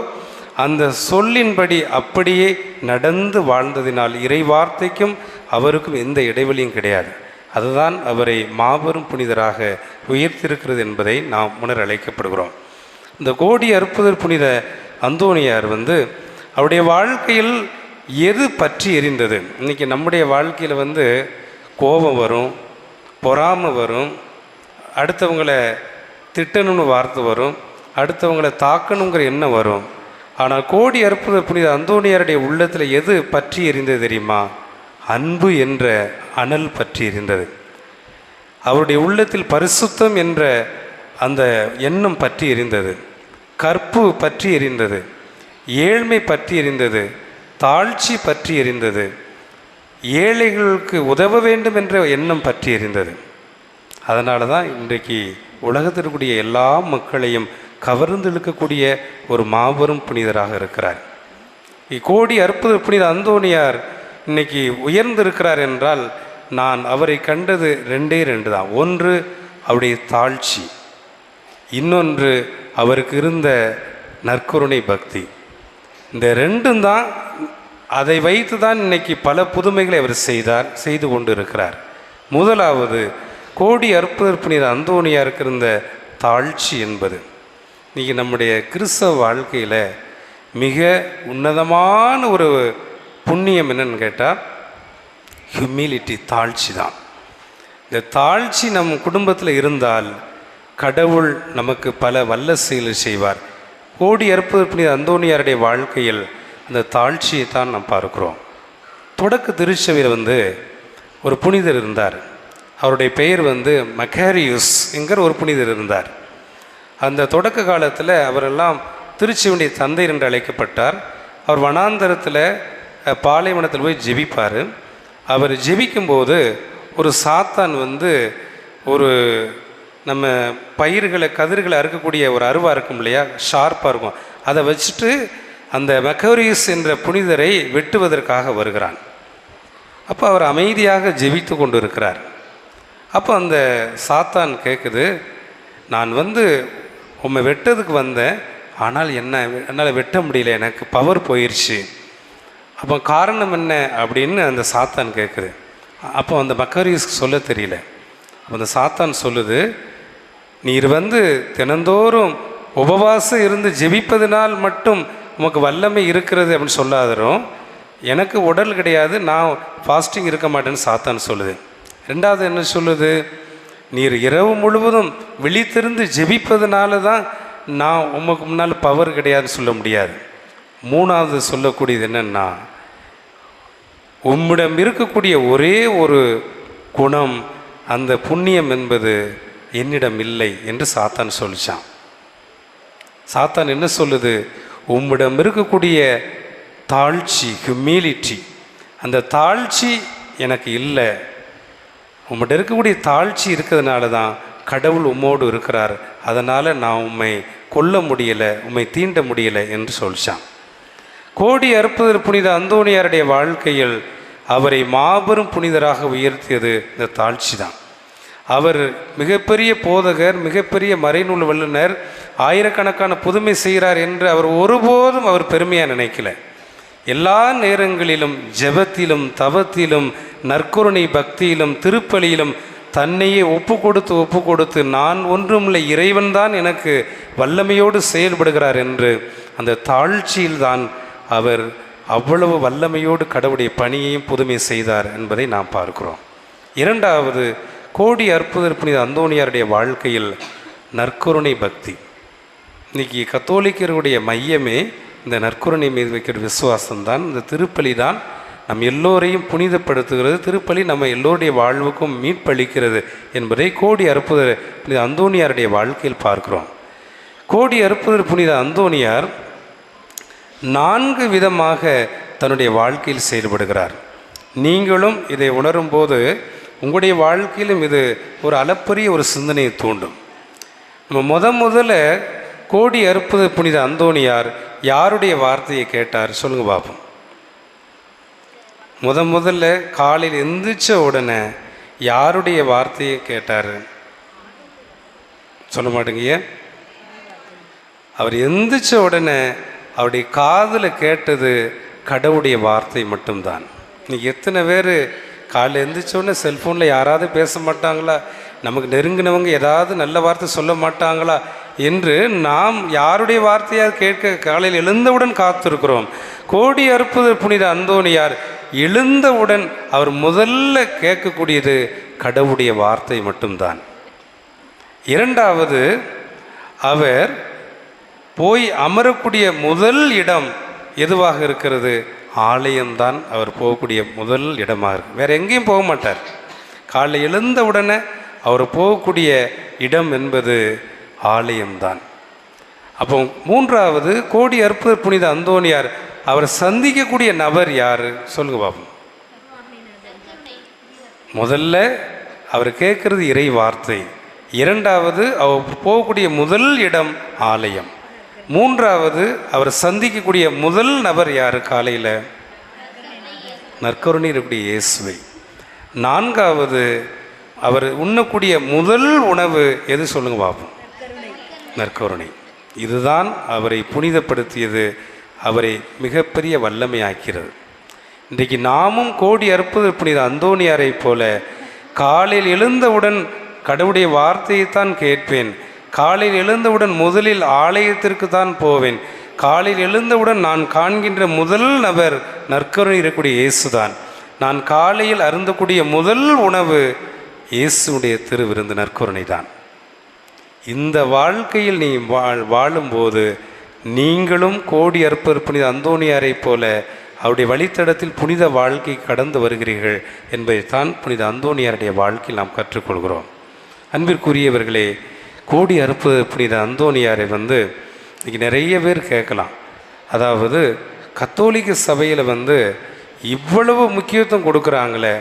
அந்த சொல்லின்படி அப்படியே நடந்து வாழ்ந்ததினால் இறை வார்த்தைக்கும் அவருக்கும் எந்த இடைவெளியும் கிடையாது. அதுதான் அவரை மாபெரும் புனிதராக உயர்த்திருக்கிறது என்பதை நாம் உணர அழைக்கப்படுகிறோம். இந்த கோடி அற்புதர் புனித அந்தோனியார் அவருடைய வாழ்க்கையில் எது பற்றி எரிந்தது? இன்றைக்கி நம்முடைய வாழ்க்கையில் கோபம் வரும், பொறாமை வரும், அடுத்தவங்களை திட்டணும்னு வார்த்தை வரும், அடுத்தவங்களை தாக்கணுங்கிற எண்ணம் வரும். ஆனால் கோடி அற்புதர் புனித அந்தோனியாருடைய உள்ளத்தில் எது பற்றி எரிந்தது தெரியுமா? அன்பு என்ற அனல் பற்றி எரிந்தது. அவருடைய உள்ளத்தில் பரிசுத்தம் என்ற அந்த எண்ணம் பற்றி எரிந்தது, கற்பு பற்றி எரிந்தது, ஏழ்மை பற்றி எரிந்தது, தாழ்ச்சி பற்றி எரிந்தது, ஏழைகளுக்கு உதவ வேண்டும் என்ற எண்ணம் பற்றி எரிந்தது. அதனால தான் இன்றைக்கு உலகத்திற்குரிய எல்லா மக்களையும் கவர்ந்து இழுக்கக்கூடிய ஒரு மாபெரும் புனிதராக இருக்கிறார். இக்கோடி அற்புதர் புனித அந்தோனியார் இன்னைக்கு உயர்ந்திருக்கிறார் என்றால் நான் அவரை கண்டது ரெண்டே தான். ஒன்று அவருடைய தாழ்ச்சி, இன்னொன்று அவருக்கு இருந்த நற்கருணை பக்தி. இந்த ரெண்டும் தான், அதை வைத்து தான் இன்னைக்கு பல புதுமைகளை அவர் செய்து கொண்டு இருக்கிறார். முதலாவது கோடி அற்புதர் புனித அந்தோனியாருக்கு இருந்த தாழ்ச்சி என்பது இன்றைக்கி நம்முடைய கிறிஸ்தவ வாழ்க்கையில் மிக உன்னதமான ஒரு புண்ணியம் என்னன்னு கேட்டால் ஹியூமிலிட்டி, தாழ்ச்சி தான். இந்த தாழ்ச்சி நம் குடும்பத்தில் இருந்தால் கடவுள் நமக்கு பல வல்ல செயல் செய்வார். கோடி அற்புதர் புனித அந்தோனியாருடைய வாழ்க்கையில் அந்த தாழ்ச்சியை தான் நாம் பார்க்கிறோம். தொடக்க திருச்சபையில் ஒரு புனிதர் இருந்தார். அவருடைய பெயர் மக்காரியுஸ் என்கிற ஒரு புனிதர் இருந்தார். அந்த தொடக்க காலத்தில் அவரெல்லாம் திருச்சபையுடைய தந்தை என்று அழைக்கப்பட்டார். அவர் வனாந்தரத்தில் பாலைவனத்தில் போய் ஜெபிப்பார். அவர் ஜெபிக்கும்போது ஒரு சாத்தான் ஒரு நம்ம பயிர்களை கதிர்களை அறுக்கக்கூடிய ஒரு அருவாக இருக்கும் இல்லையா, ஷார்ப்பாக இருக்கும், அதை வச்சுட்டு அந்த மக்காரியுஸ் என்ற புனிதரை வெட்டுவதற்காக வருகிறான். அப்போ அவர் அமைதியாக ஜெபித்து கொண்டு இருக்கிறார். அப்போ அந்த சாத்தான் கேட்குது, நான் உம்மை வெட்டதுக்கு வந்தேன், ஆனால் என்னால் வெட்ட முடியல, எனக்கு பவர் போயிடுச்சு. அப்போ காரணம் என்ன அப்படின்னு அந்த சாத்தான் கேட்குது. அப்போ அந்த மக்காரியுஸ்க்கு சொல்ல தெரியல. அப்போ அந்த சாத்தான் சொல்லுது, நீர் தினந்தோறும் உபவாசம் இருந்து ஜெபிப்பதனால் மட்டும் உமக்கு வல்லமை இருக்கிறது அப்படின்னு சொல்லாதரும், எனக்கு உடல் கிடையாது, நான் ஃபாஸ்டிங் இருக்க மாட்டேன்னு சாத்தான் சொல்லுது. ரெண்டாவது என்ன சொல்லுது, நீர் இரவு முழுவதும் விழித்திருந்து ஜெபிப்பதனால தான் நான் உமக்கு முன்னால் பவர் கிடையாதுன்னு சொல்ல முடியாது. மூணாவது சொல்லக்கூடியது என்னென்னா, உம்மிடம் இருக்கக்கூடிய ஒரே ஒரு குணம், அந்த புண்ணியம் என்பது என்னிடம் இல்லை என்று சாத்தான் சொல்லிச்சான். சாத்தான் என்ன சொல்லுது, உம்மிடம் இருக்கக்கூடிய தாழ்ச்சி, ஹியூமிலிட்டி, அந்த தாழ்ச்சி எனக்கு இல்லை. உம்மிட்ட இருக்கக்கூடிய தாழ்ச்சி இருக்கிறதுனால தான் கடவுள் உம்மோடு இருக்கிறார், அதனால் நான் உம்மை கொல்ல முடியலை, உம்மை தீண்ட முடியலை என்று சொல்லிச்சான். கோடி அற்புதர் புனித அந்தோனியாருடைய வாழ்க்கையில் அவரை மாபெரும் புனிதராக உயர்த்தியது இந்த தாழ்ச்சி தான். அவர் மிகப்பெரிய போதகர், மிகப்பெரிய மறைநூல் வல்லுனர், ஆயிரக்கணக்கான புதுமை செய்கிறார் என்று அவர் ஒருபோதும் அவர் பெருமையாக நினைக்கல. எல்லா நேரங்களிலும் ஜெபத்திலும் தவத்திலும் நற்கருணை பக்தியிலும் திருப்பலியிலும் தன்னையே ஒப்பு கொடுத்து நான் ஒன்றுமில்லை, இறைவன்தான் எனக்கு வல்லமையோடு செயல்படுகிறார் என்று அந்த தாழ்ச்சியில்தான் அவர் அவ்வளவு வல்லமையோடு கடவுளுடைய பணியையும் புதுமை செய்தார் என்பதை நாம் பார்க்கிறோம். இரண்டாவது, கோடி அற்புதர் புனித அந்தோணியாருடைய வாழ்க்கையில் நற்கருணை பக்தி. இன்றைக்கி கத்தோலிக்கருடைய மையமே இந்த நற்கருணை மீது வைக்கிற விசுவாசம்தான். இந்த திருப்பலி தான் நம் எல்லோரையும் புனிதப்படுத்துகிறது. திருப்பலி நம்ம எல்லோருடைய வாழ்வுக்கும் மீட்பளிக்கிறது என்பதை கோடி அற்புதர் புனித அந்தோணியாருடைய வாழ்க்கையில் பார்க்கிறோம். கோடி அற்புதர் புனித அந்தோணியார் 4 விதமாக தன்னுடைய வாழ்க்கையில் செயல்படுகிறார். நீங்களும் இதை உணரும்போது உங்களுடைய வாழ்க்கையிலும் இது ஒரு அளப்பரிய ஒரு சிந்தனையை தூண்டும். நம்ம முதல்ல கோடி அற்புதர் புனித அந்தோணியார் யாருடைய வார்த்தையை கேட்டார் சொல்லுங்க பார்ப்போம். முதல்ல காலையில் எந்திரிச்ச உடனே யாருடைய வார்த்தையை கேட்டார் சொல்ல மாட்டேங்க. அவர் எந்திரிச்ச உடனே அவருடைய காதில் கேட்டது கடவுளுடைய வார்த்தை மட்டும்தான். இன்னைக்கு எத்தனை பேர் காலையில் எந்திரிச்ச உடனே செல்ஃபோனில் யாராவது பேச மாட்டாங்களா, நமக்கு நெருங்கினவங்க ஏதாவது நல்ல வார்த்தை சொல்ல மாட்டாங்களா என்று நாம் யாருடைய வார்த்தையால் கேட்க காலையில் எழுந்தவுடன் காத்திருக்கிறோம். கோடி அற்புதர் புனித அந்தோணியார் எழுந்தவுடன் அவர் முதல்ல கேட்கக்கூடியது கடவுளுடைய வார்த்தை மட்டும்தான். இரண்டாவது, அவர் போய் அமரக்கூடிய முதல் இடம் எதுவாக இருக்கிறது? ஆலயம்தான் அவர் போகக்கூடிய முதல் இடமாக இருக்கு. வேறு எங்கேயும் போக மாட்டார். காலை எழுந்த உடனே அவர் போகக்கூடிய இடம் என்பது ஆலயம்தான். அப்போ மூன்றாவது, கோடி அற்புதர் புனித அந்தோணியார் அவர் சந்திக்கக்கூடிய நபர் யார் சொல்லுங்க பாப்போம். முதல்ல அவர் கேட்கறது இறை வார்த்தை. இரண்டாவது, அவர் போகக்கூடிய முதல் இடம் ஆலயம். மூன்றாவது, அவர் சந்திக்கக்கூடிய முதல் நபர் யார்? காலையில் நற்கருணை இருக்கக்கூடிய இயேசுவை. நான்காவது, அவர் உண்ணக்கூடிய முதல் உணவு எது சொல்லுங்க பார்ப்போம்? நற்கருணை. இதுதான் அவரை புனிதப்படுத்தியது, அவரை மிகப்பெரிய வல்லமையாக்கிறது. இன்றைக்கு நாமும் கோடி அற்புதர் புனித அந்தோணியாரை போல காலையில் எழுந்தவுடன் கடவுளுடைய வார்த்தையைத்தான் கேட்பேன், காலையில் எழுந்தவுடன் முதலில் ஆலயத்திற்கு தான் போவேன், காலையில் எழுந்தவுடன் நான் காண்கின்ற முதல் நபர் நற்கருணை இருக்கக்கூடிய இயேசுதான், நான் காலையில் அருந்தக்கூடிய முதல் உணவு இயேசுடைய திருவிருந்து நற்கருணை தான். இந்த வாழ்க்கையில் நீ வாழும்போது நீங்களும் கோடி அற்புதர் புனித அந்தோணியாரை போல அவருடைய வழித்தடத்தில் புனித வாழ்க்கை கடந்து வருகிறீர்கள் என்பதைத்தான் புனித அந்தோணியாருடைய வாழ்க்கையில் நாம் கற்றுக்கொள்கிறோம். அன்பிற்குரியவர்களே, கோடி அற்புதர் புனித அந்தோணியாரை இன்றைக்கி நிறைய பேர் கேட்கலாம். அதாவது கத்தோலிக்க சபையில் இவ்வளவு முக்கியத்துவம் கொடுக்குறாங்களே,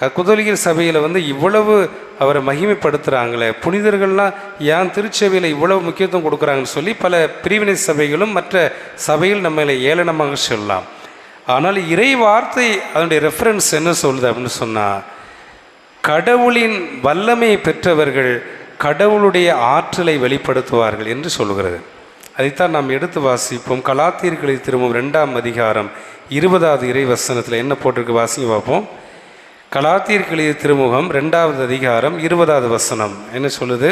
கத்தோலிக்க சபையில் இவ்வளவு அவரை மகிமைப்படுத்துகிறாங்களே, புனிதர்கள்லாம் ஏன் திருச்சபையில் இவ்வளவு முக்கியத்துவம் கொடுக்குறாங்கன்னு சொல்லி பல பிரிவினை சபைகளும் மற்ற சபையில் நம்மளை ஏளனமாக சொல்லலாம். ஆனால் இறை வார்த்தை அதனுடைய ரெஃபரன்ஸ் என்ன சொல்லுது அப்படின்னு சொன்னால், கடவுளின் வல்லமையை பெற்றவர்கள் கடவுளுடைய ஆற்றலை வெளிப்படுத்துவார்கள் என்று சொல்லுகிறது. அதைத்தான் நாம் எடுத்து வாசிப்போம். கலாத்தியர்களை திரும்பும் 2ஆம் அதிகாரம் 20வது இறை வசனத்தில் என்ன போட்டிருக்கு வாசிங்க பார்ப்போம். கலாத்தியர்களை திருமுகம் 2வது அதிகாரம் 20வது வசனம் என்ன சொல்லுது?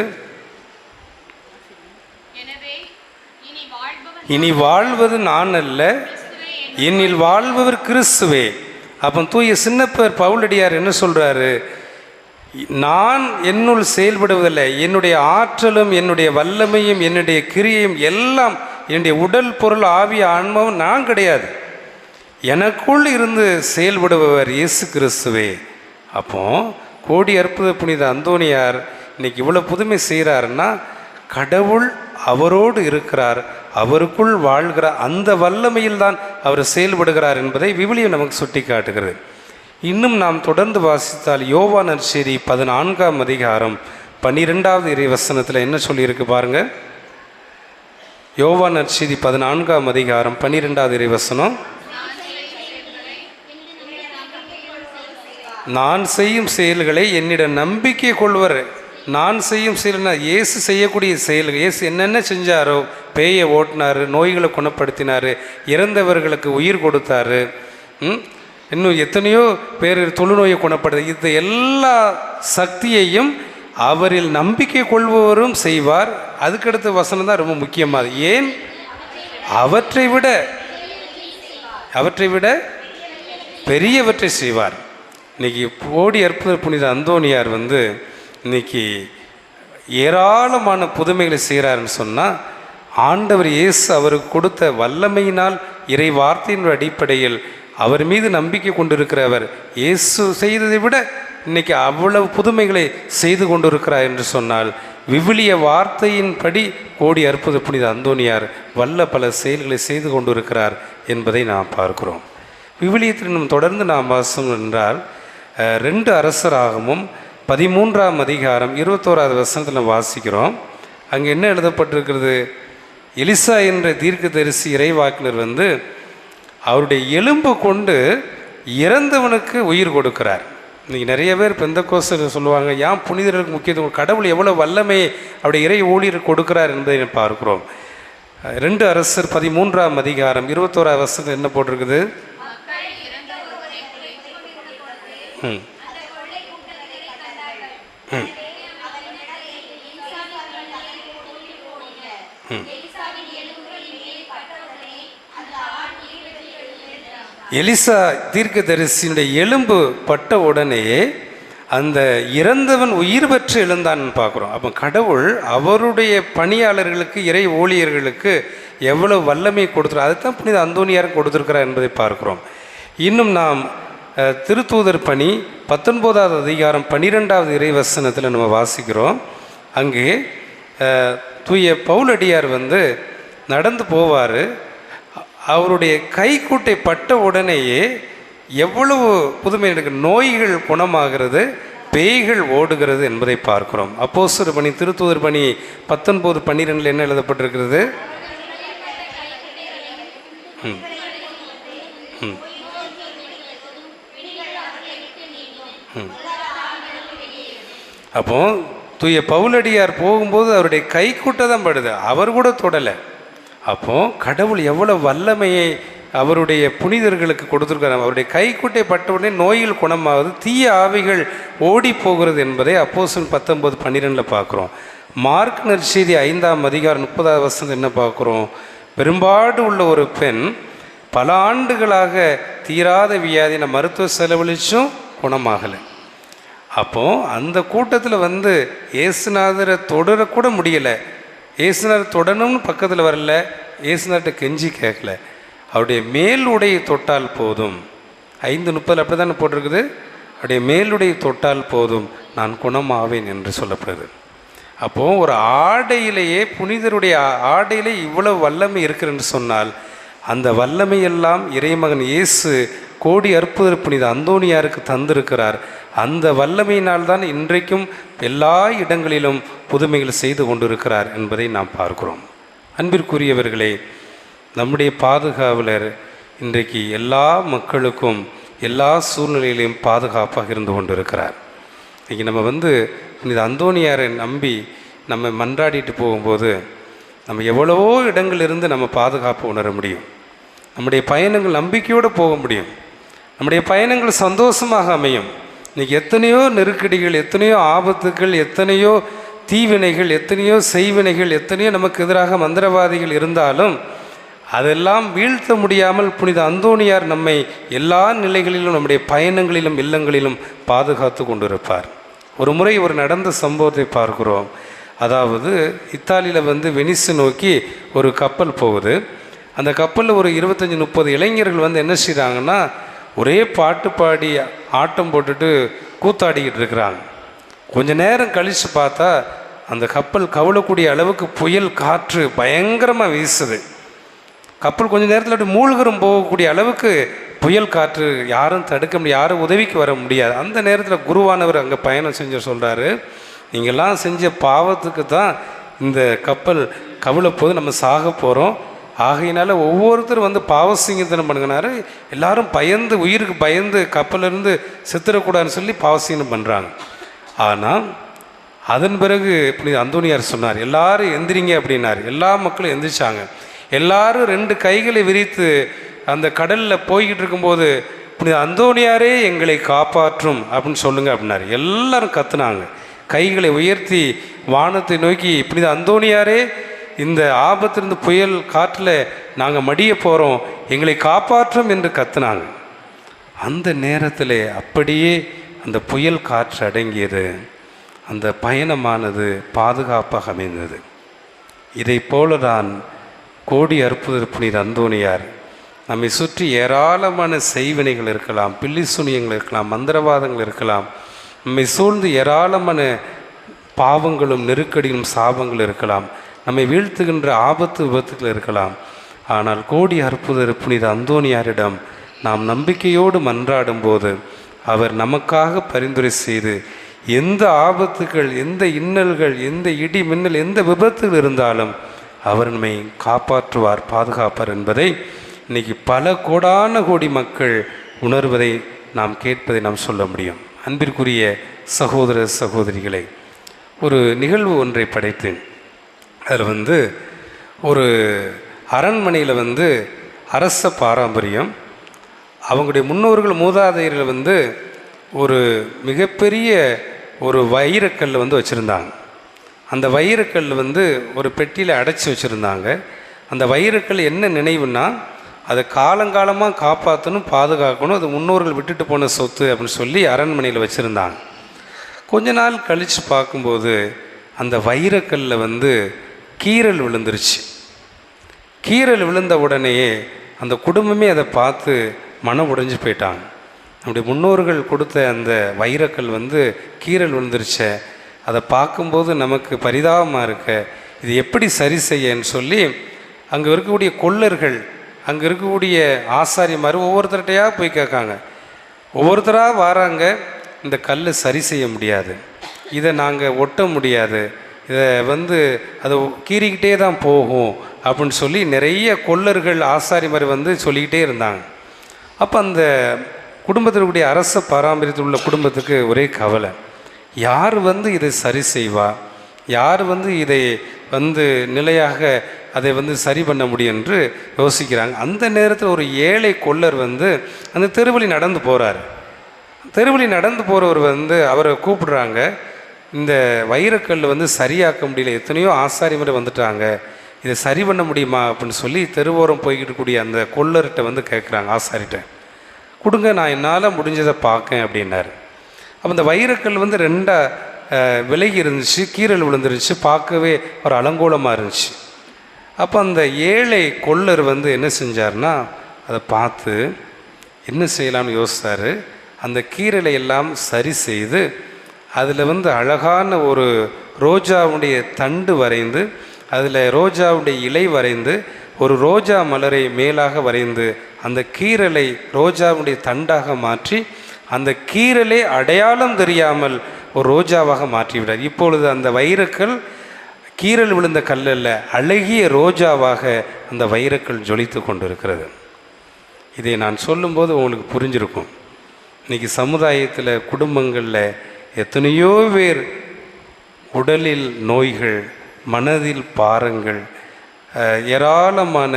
இனி வாழ்வது நான் அல்ல, என்னில் வாழ்பவர் கிறிஸ்துவே. அப்போ தூய சின்னப்பர் பவுலடியார் என்ன சொல்கிறாரு? நான் என்னுள் செயல்படுவதில்லை, என்னுடைய ஆற்றலும் என்னுடைய வல்லமையும் என்னுடைய கிரியையும் எல்லாம் என்னுடைய உடல் பொருள் ஆவி ஆன்மாவும் நான் கிடையாது, எனக்குள் இருந்து செயல்படுபவர் இயேசு கிறிஸ்துவே. அப்போ கோடி அற்புத புனித அந்தோணியார் இன்னைக்கு இவ்வளோ புதுமை செய்கிறாருன்னா கடவுள் அவரோடு இருக்கிறார், அவருக்குள் வாழ்கிற அந்த வல்லமையில் தான் அவர் செயல்படுகிறார் என்பதை விவிலியம் நமக்கு சுட்டி காட்டுகிறது. இன்னும் நாம் தொடர்ந்து வாசித்தால் யோவான் நற்செய்தி 14ஆம் அதிகாரம் 12வது இறை வசனத்தில் என்ன சொல்லியிருக்கு பாருங்கள். யோவான் நற்செய்தி 14ஆம் அதிகாரம் 12வது இறை வசனம், நான் செய்யும் செயல்களை என்னிடம் நம்பிக்கை கொள்வர். நான் செய்யும் செயல்னா இயேசு செய்யக்கூடிய செயல்கள். இயேசு என்னென்ன செஞ்சாரோ, பேயை ஓட்டினார், நோய்களை குணப்படுத்தினார், இறந்தவர்களுக்கு உயிர் கொடுத்தாரு, இன்னும் எத்தனையோ பேர் தொழுநோயை குணப்படுது. இந்த எல்லா சக்தியையும் அவரில் நம்பிக்கை கொள்பவரும் செய்வார். அதுக்கடுத்த வசனம் தான் ரொம்ப முக்கியமானது. ஏன்? அவற்றை விட பெரியவற்றை செய்வார். இன்னைக்கு கோடி அற்புத புனித அந்தோனியார் இன்னைக்கு ஏராளமான புதுமைகளை செய்கிறாருன்னு சொன்னால், ஆண்டவர் இயேசு அவருக்கு கொடுத்த வல்லமையினால், இறை வார்த்தையின் அடிப்படையில் அவர் மீது நம்பிக்கை கொண்டிருக்கிறவர் இயேசு செய்ததை விட இன்னைக்கு அவ்வளவு புதுமைகளை செய்து கொண்டிருக்கிறார் என்று சொன்னால், விவிலிய வார்த்தையின்படி கோடி அற்புத புனித அந்தோனியார் வல்ல பல செயல்களை செய்து கொண்டிருக்கிறார் என்பதை நாம் பார்க்கிறோம். விவிலியத்தில் நம்ம தொடர்ந்து நாம் வாசம் என்றால் 2 அரசராகமும் 13ஆம் அதிகாரம் 21வது வசனத்தில் நம்ம வாசிக்கிறோம். அங்கே என்ன எழுதப்பட்டிருக்கிறது? எலிசா என்ற தீர்க்கதரிசி இறைவாக்கினர் அவருடைய எலும்பு கொண்டு இறந்தவனுக்கு உயிர் கொடுக்கிறார். இன்றைக்கி நிறைய பேர் பெந்தகோஸ்தலர் சொல்லுவாங்க, ஏன் புனிதர்களுக்கு முக்கியத்துவம், கடவுள் எவ்வளோ வல்லமை அவருடைய இறை ஊழியர் கொடுக்கிறார் என்பதை பார்க்கிறோம். 2 அரசர் 13ஆம் அதிகாரம் 21வது வசனத்தில் என்ன போட்டிருக்குது? எலிசா தீர்க்கதரிசியினுடைய எலும்பு பட்ட உடனேயே அந்த இறந்தவன் உயிர் பெற்று எழுந்தான் பார்க்குறோம். அப்போ கடவுள் அவருடைய பணியாளர்களுக்கு, இறை ஊழியர்களுக்கு எவ்வளவு வல்லமை கொடுத்துரு, அதுதான் புனித அந்தோனியார் கொடுத்துருக்கிறார் என்பதை பார்க்கிறோம். இன்னும் நாம் திருத்தூதர் பணி 19வது அதிகாரம் 12வது இறைவசனத்தில் நம்ம வாசிக்கிறோம். அங்கே தூய பவுலடியார் நடந்து போவார். அவருடைய கைக்குட்டை பட்ட உடனேயே எவ்வளவு புதுமை எனக்கு, நோய்கள் குணமாகிறது, பேய்கள் ஓடுகிறது என்பதை பார்க்கிறோம். அப்போஸ்தலர் பணி திருத்தூதர் பணி 19:12 என்ன எழுதப்பட்டிருக்கிறது? அப்போ தூய பவுலடியார் போகும்போது அவருடைய கைக்குட்டை தான் படுது, அவர் கூட தொடலை. அப்போ கடவுள் எவ்வளவு வல்லமையை அவருடைய புனிதர்களுக்கு கொடுத்துருக்காரு. அவருடைய கைக்குட்டை பட்ட உடனே நோய்கள் குணமாகுது, தீய ஆவிகள் ஓடி போகிறது என்பதை அப்போஸ்தலர் 19:12 பார்க்குறோம். மார்க் நற்செய்தி 5ஆம் அதிகாரம் 30வது வசனம் என்ன பார்க்குறோம்? பெரும்பாடு உள்ள ஒரு பெண் பல ஆண்டுகளாக தீராத வியாதின மருத்துவ செலவழிச்சும் குணமாகலை. அப்போது அந்த கூட்டத்தில் இயேசுநாதரை தொடரக்கூட முடியலை. இயேசுநாதர் தொடணும்னு பக்கத்தில் வரல, இயேசுநாதர்கிட்ட கெஞ்சி கேட்கல, அவருடைய மேல் உடையை தொட்டால் போதும். 5:30 அப்படி தானே போட்டிருக்குது, அவருடைய மேலுடையை தொட்டால் போதும் நான் குணமாவேன் என்று சொல்லப்படுது. அப்போது ஒரு ஆடையிலேயே, புனிதருடைய ஆடையிலே இவ்வளவு வல்லமை இருக்குன்னு சொன்னால், அந்த வல்லமையெல்லாம் இறைமகன் இயேசு கோடி அற்புத புனித அந்தோனியாருக்கு தந்திருக்கிறார். அந்த வல்லமையினால்தான் இன்றைக்கும் எல்லா இடங்களிலும் புதுமைகள் செய்து கொண்டிருக்கிறார் என்பதை நாம் பார்க்கிறோம். அன்பிற்குரியவர்களே, நம்முடைய பாதுகாவலர் இன்றைக்கு எல்லா மக்களுக்கும் எல்லா சூழ்நிலையிலையும் பாதுகாப்பாக இருந்து கொண்டிருக்கிறார். இன்றைக்கி நம்ம புனித அந்தோனியாரை நம்பி நம்ம மன்றாடிட்டு போகும்போது நம்ம எவ்வளவோ இடங்களிலிருந்து நம்ம பாதுகாப்பு உணர முடியும். நம்முடைய பயணங்கள் நம்பிக்கையோடு போக முடியும். நம்முடைய பயணங்கள் சந்தோஷமாக அமையும். இன்றைக்கி எத்தனையோ நெருக்கடிகள், எத்தனையோ ஆபத்துக்கள், எத்தனையோ தீவினைகள், எத்தனையோ செய்வினைகள், எத்தனையோ நமக்கு எதிராக மந்திரவாதிகள் இருந்தாலும் அதெல்லாம் வீழ்த்த முடியாமல் புனித அந்தோனியார் நம்மை எல்லா நிலைகளிலும், நம்முடைய பயணங்களிலும் இல்லங்களிலும் பாதுகாத்து கொண்டிருப்பார். ஒரு முறை ஒரு நடந்த சம்பவத்தை பார்க்கிறோம். அதாவது இத்தாலியில் வெனிஸ் நோக்கி ஒரு கப்பல் போகுது. அந்த கப்பலில் ஒரு 25-30 இளைஞர்கள் என்ன செய்கிறாங்கன்னா, ஒரே பாட்டு பாடி ஆட்டம் போட்டுட்டு கூத்தாடிக்கிட்டு இருக்கிறாங்க. கொஞ்ச நேரம் கழித்து பார்த்தா அந்த கப்பல் கவலக்கூடிய அளவுக்கு புயல் காற்று பயங்கரமாக வீசுது. கப்பல் கொஞ்சம் நேரத்தில் அப்படி மூழ்கரும் போகக்கூடிய அளவுக்கு புயல் காற்று, யாரும் தடுக்க முடியாது, யாரும் உதவிக்கு வர முடியாது. அந்த நேரத்தில் குருவானவர் அங்கே பயணம் செஞ்சு சொல்கிறாரு, நீங்கள்லாம் செஞ்ச பாவத்துக்கு தான் இந்த கப்பல் கவிழப்போது, நம்ம சாக போகிறோம். ஆகையினால ஒவ்வொருத்தரும் பாவசிங்கத்தனம் பண்ணுங்கனாரு. எல்லாரும் பயந்து, உயிருக்கு பயந்து கப்பலிருந்து செத்துடக்கூடாதுன்னு சொல்லி பாவசிங்கம் பண்ணுறாங்க. ஆனால் அதன் பிறகு புனித அந்தோனியார் சொன்னார், எல்லாரும் எந்திரிங்க அப்படின்னார். எல்லா மக்களும் எந்திரிச்சாங்க. எல்லாரும் 2 கைகளை விரித்து அந்த கடலில் போய்கிட்டு இருக்கும்போது புனித அந்தோணியாரே எங்களை காப்பாற்றும் அப்படின்னு சொல்லுங்க அப்படின்னாரு. எல்லாரும் கத்துனாங்க, கைகளை உயர்த்தி வானத்தை நோக்கி, புனித அந்தோணியாரே இந்த ஆபத்திலிருந்து புயல் காற்றில் நாங்கள் மடிய போகிறோம், எங்களை காப்பாற்றும் என்று கத்துனாங்க. அந்த நேரத்தில் அப்படியே அந்த புயல் காற்று அடங்கியது, அந்த பயணமானது பாதுகாப்பாக அமைந்தது. இதை போல தான் கோடி அற்புத புனித அந்தோணியார் நம்மை சுற்றி ஏராளமான செய்வினைகள் இருக்கலாம், பில்லி சுனியங்கள் இருக்கலாம், மந்திரவாதங்கள் இருக்கலாம், நம்மை சூழ்ந்து ஏராளமான பாவங்களும் நெருக்கடியும் சாபங்கள் இருக்கலாம், நம்மை வீழ்த்துகின்ற ஆபத்து விபத்துகள் இருக்கலாம். ஆனால் கோடி அற்புத புனித அந்தோணியாரிடம் நாம் நம்பிக்கையோடு மன்றாடும் போது அவர் நமக்காக பரிந்துரை செய்து எந்த ஆபத்துகள், எந்த இன்னல்கள், எந்த இடி மின்னல், எந்த விபத்துகள் இருந்தாலும் அவர் நம்மை காப்பாற்றுவார், பாதுகாப்பார் என்பதை இன்றைக்கி பல கோடான கோடி மக்கள் உணர்வதை நாம் கேட்பதை நாம் சொல்ல முடியும். அன்பிற்குரிய சகோதர சகோதரிகளை, ஒரு நிகழ்வு ஒன்றை படைத்தேன். அதில் ஒரு அரண்மனையில் அரச பாரம்பரியம், அவங்களுடைய முன்னோர்கள் மூதாதையர்கள் ஒரு மிகப்பெரிய ஒரு வைரக்கல் வச்சுருந்தாங்க. அந்த வைரக்கல் ஒரு பெட்டியில் அடைச்சி வச்சுருந்தாங்க. அந்த வைரக்கல் என்ன நினைவுன்னா, அதை காலங்காலமாக காப்பாற்றணும், பாதுகாக்கணும், அது முன்னோர்கள் விட்டுட்டு போன சொத்து அப்படின்னு சொல்லி அரண்மனையில் வச்சுருந்தாங்க. கொஞ்ச நாள் கழித்து பார்க்கும்போது அந்த வைரக்கல்லில் கீறல் விழுந்துருச்சு. கீறல் விழுந்த உடனேயே அந்த குடும்பமே அதை பார்த்து மனம் உடைஞ்சு போயிட்டாங்க. நம்முடைய முன்னோர்கள் கொடுத்த அந்த வைரக்கல் கீறல் விழுந்துருச்ச, அதை பார்க்கும்போது நமக்கு பரிதாபமாக இருக்க, இது எப்படி சரி செய்யன்னு சொல்லி அங்கே இருக்கக்கூடிய கொள்ளர்கள், அங்கே இருக்கக்கூடிய ஆசாரியமார் ஒவ்வொருத்தர்கிட்டையாக போய் கேட்காங்க. ஒவ்வொருத்தராக வராங்க, இந்த கல் சரி செய்ய முடியாது, இதை நாங்கள் ஒட்ட முடியாது, இதை அதை கீறிக்கிட்டே தான் போகும் அப்படின்னு சொல்லி நிறைய கொள்ளர்கள் ஆசாரிமார் சொல்லிக்கிட்டே இருந்தாங்க. அப்போ அந்த குடும்பத்திற்குரிய அரச பாரம்பரியத்தில் உள்ள குடும்பத்துக்கு ஒரே கவலை, யார் இதை சரி செய்வா, யார் இதை நிலையாக அதை சரி பண்ண முடியும் என்று யோசிக்கிறாங்க. அந்த நேரத்தில் ஒரு ஏழை கொள்ளர் அந்த தெருவழி நடந்து போகிறார். தெருவழி நடந்து போகிறவர் அவரை கூப்பிடுறாங்க, இந்த வைரக்கல் சரியாக்க முடியல, எத்தனையோ ஆசாரிமார் வந்துட்டாங்க, இதை சரி பண்ண முடியுமா அப்படின்னு சொல்லி தெருவோரம் போய்கிட்டு கூடிய அந்த கொள்ளர்கிட்ட கேட்குறாங்க, ஆசாரிகிட்ட கொடுங்க, நான் என்னால் முடிஞ்சதை பார்க்கேன் அப்படின்னாரு. அப்போ இந்த வைரக்கல் ரெண்டாக விலகி இருந்துச்சு, கீறல் விழுந்துருச்சு, பார்க்கவே ஒரு அலங்கோலமாக இருந்துச்சு. அப்போ அந்த ஏழை கொள்ளர் என்ன செஞ்சார்னா, அதை பார்த்து என்ன செய்யலாம்னு யோசித்தார். அந்த கீறலை எல்லாம் சரி செய்து அதில் அழகான ஒரு ரோஜாவுடைய தண்டு வரைந்து, அதில் ரோஜாவுடைய இலை வரைந்து, ஒரு ரோஜா மலரை மேலாக வரைந்து, அந்த கீறலை ரோஜாவுடைய தண்டாக மாற்றி, அந்த கீறலை அடையாளம் தெரியாமல் ஒரு ரோஜாவாக மாற்றிவிட்டார். இப்பொழுது அந்த வைரக்கல் கீறல் விழுந்த கல்லல்ல, அழகிய ரோஜாவாக அந்த வைரக்கல் ஜொலித்து கொண்டு இருக்கிறது. இதை நான் சொல்லும்போது உங்களுக்கு புரிஞ்சிருக்கும். இன்றைக்கி சமுதாயத்தில், குடும்பங்களில் எத்தனையோ பேர் உடலில் நோய்கள், மனதில் பாரங்கள், ஏராளமான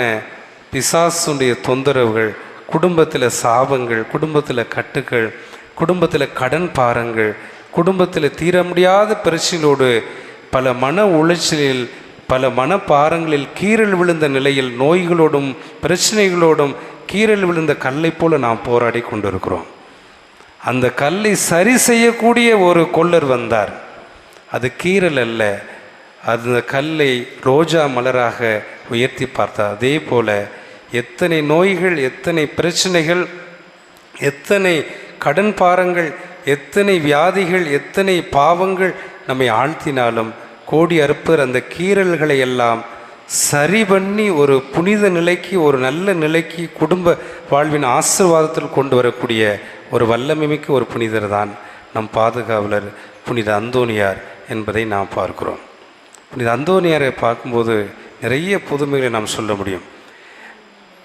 பிசாசுடைய தொந்தரவுகள், குடும்பத்தில் சாபங்கள், குடும்பத்தில் கட்டுக்கள், குடும்பத்தில் கடன் பாரங்கள், குடும்பத்தில் தீர முடியாத பிரச்சனையோடு பல மன உளைச்சலில், பல மனப்பாரங்களில் கீறல் விழுந்த நிலையில், நோய்களோடும் பிரச்சனைகளோடும் கீறல் விழுந்த கல்லை போல நாம் போராடி கொண்டிருக்கிறோம். அந்த கல்லை சரி செய்யக்கூடிய ஒரு கொள்ளர் வந்தார். அது கீறல் அல்ல, அந்த கல்லை ரோஜா மலராக உயர்த்தி பார்த்தார். அதே போல் எத்தனை நோய்கள், எத்தனை பிரச்சனைகள், எத்தனை கடன் பாரங்கள், எத்தனை வியாதிகள், எத்தனை பாவங்கள் நம்மை ஆழ்த்தினாலும் கோடி அற்பர் அந்த கீறல்களை எல்லாம் சரி பண்ணி ஒரு புனித நிலைக்கு, ஒரு நல்ல நிலைக்கு, குடும்ப வாழ்வின் ஆசீர்வாதத்தில் கொண்டு வரக்கூடிய ஒரு வல்லமைமிக்க ஒரு புனிதர் தான் நம் பாதுகாவலர் புனித அந்தோணியார் என்பதை நாம் பார்க்கிறோம். புனித அந்தோணியாரை பார்க்கும்போது நிறைய புதுமைகளை நாம் சொல்ல முடியும்.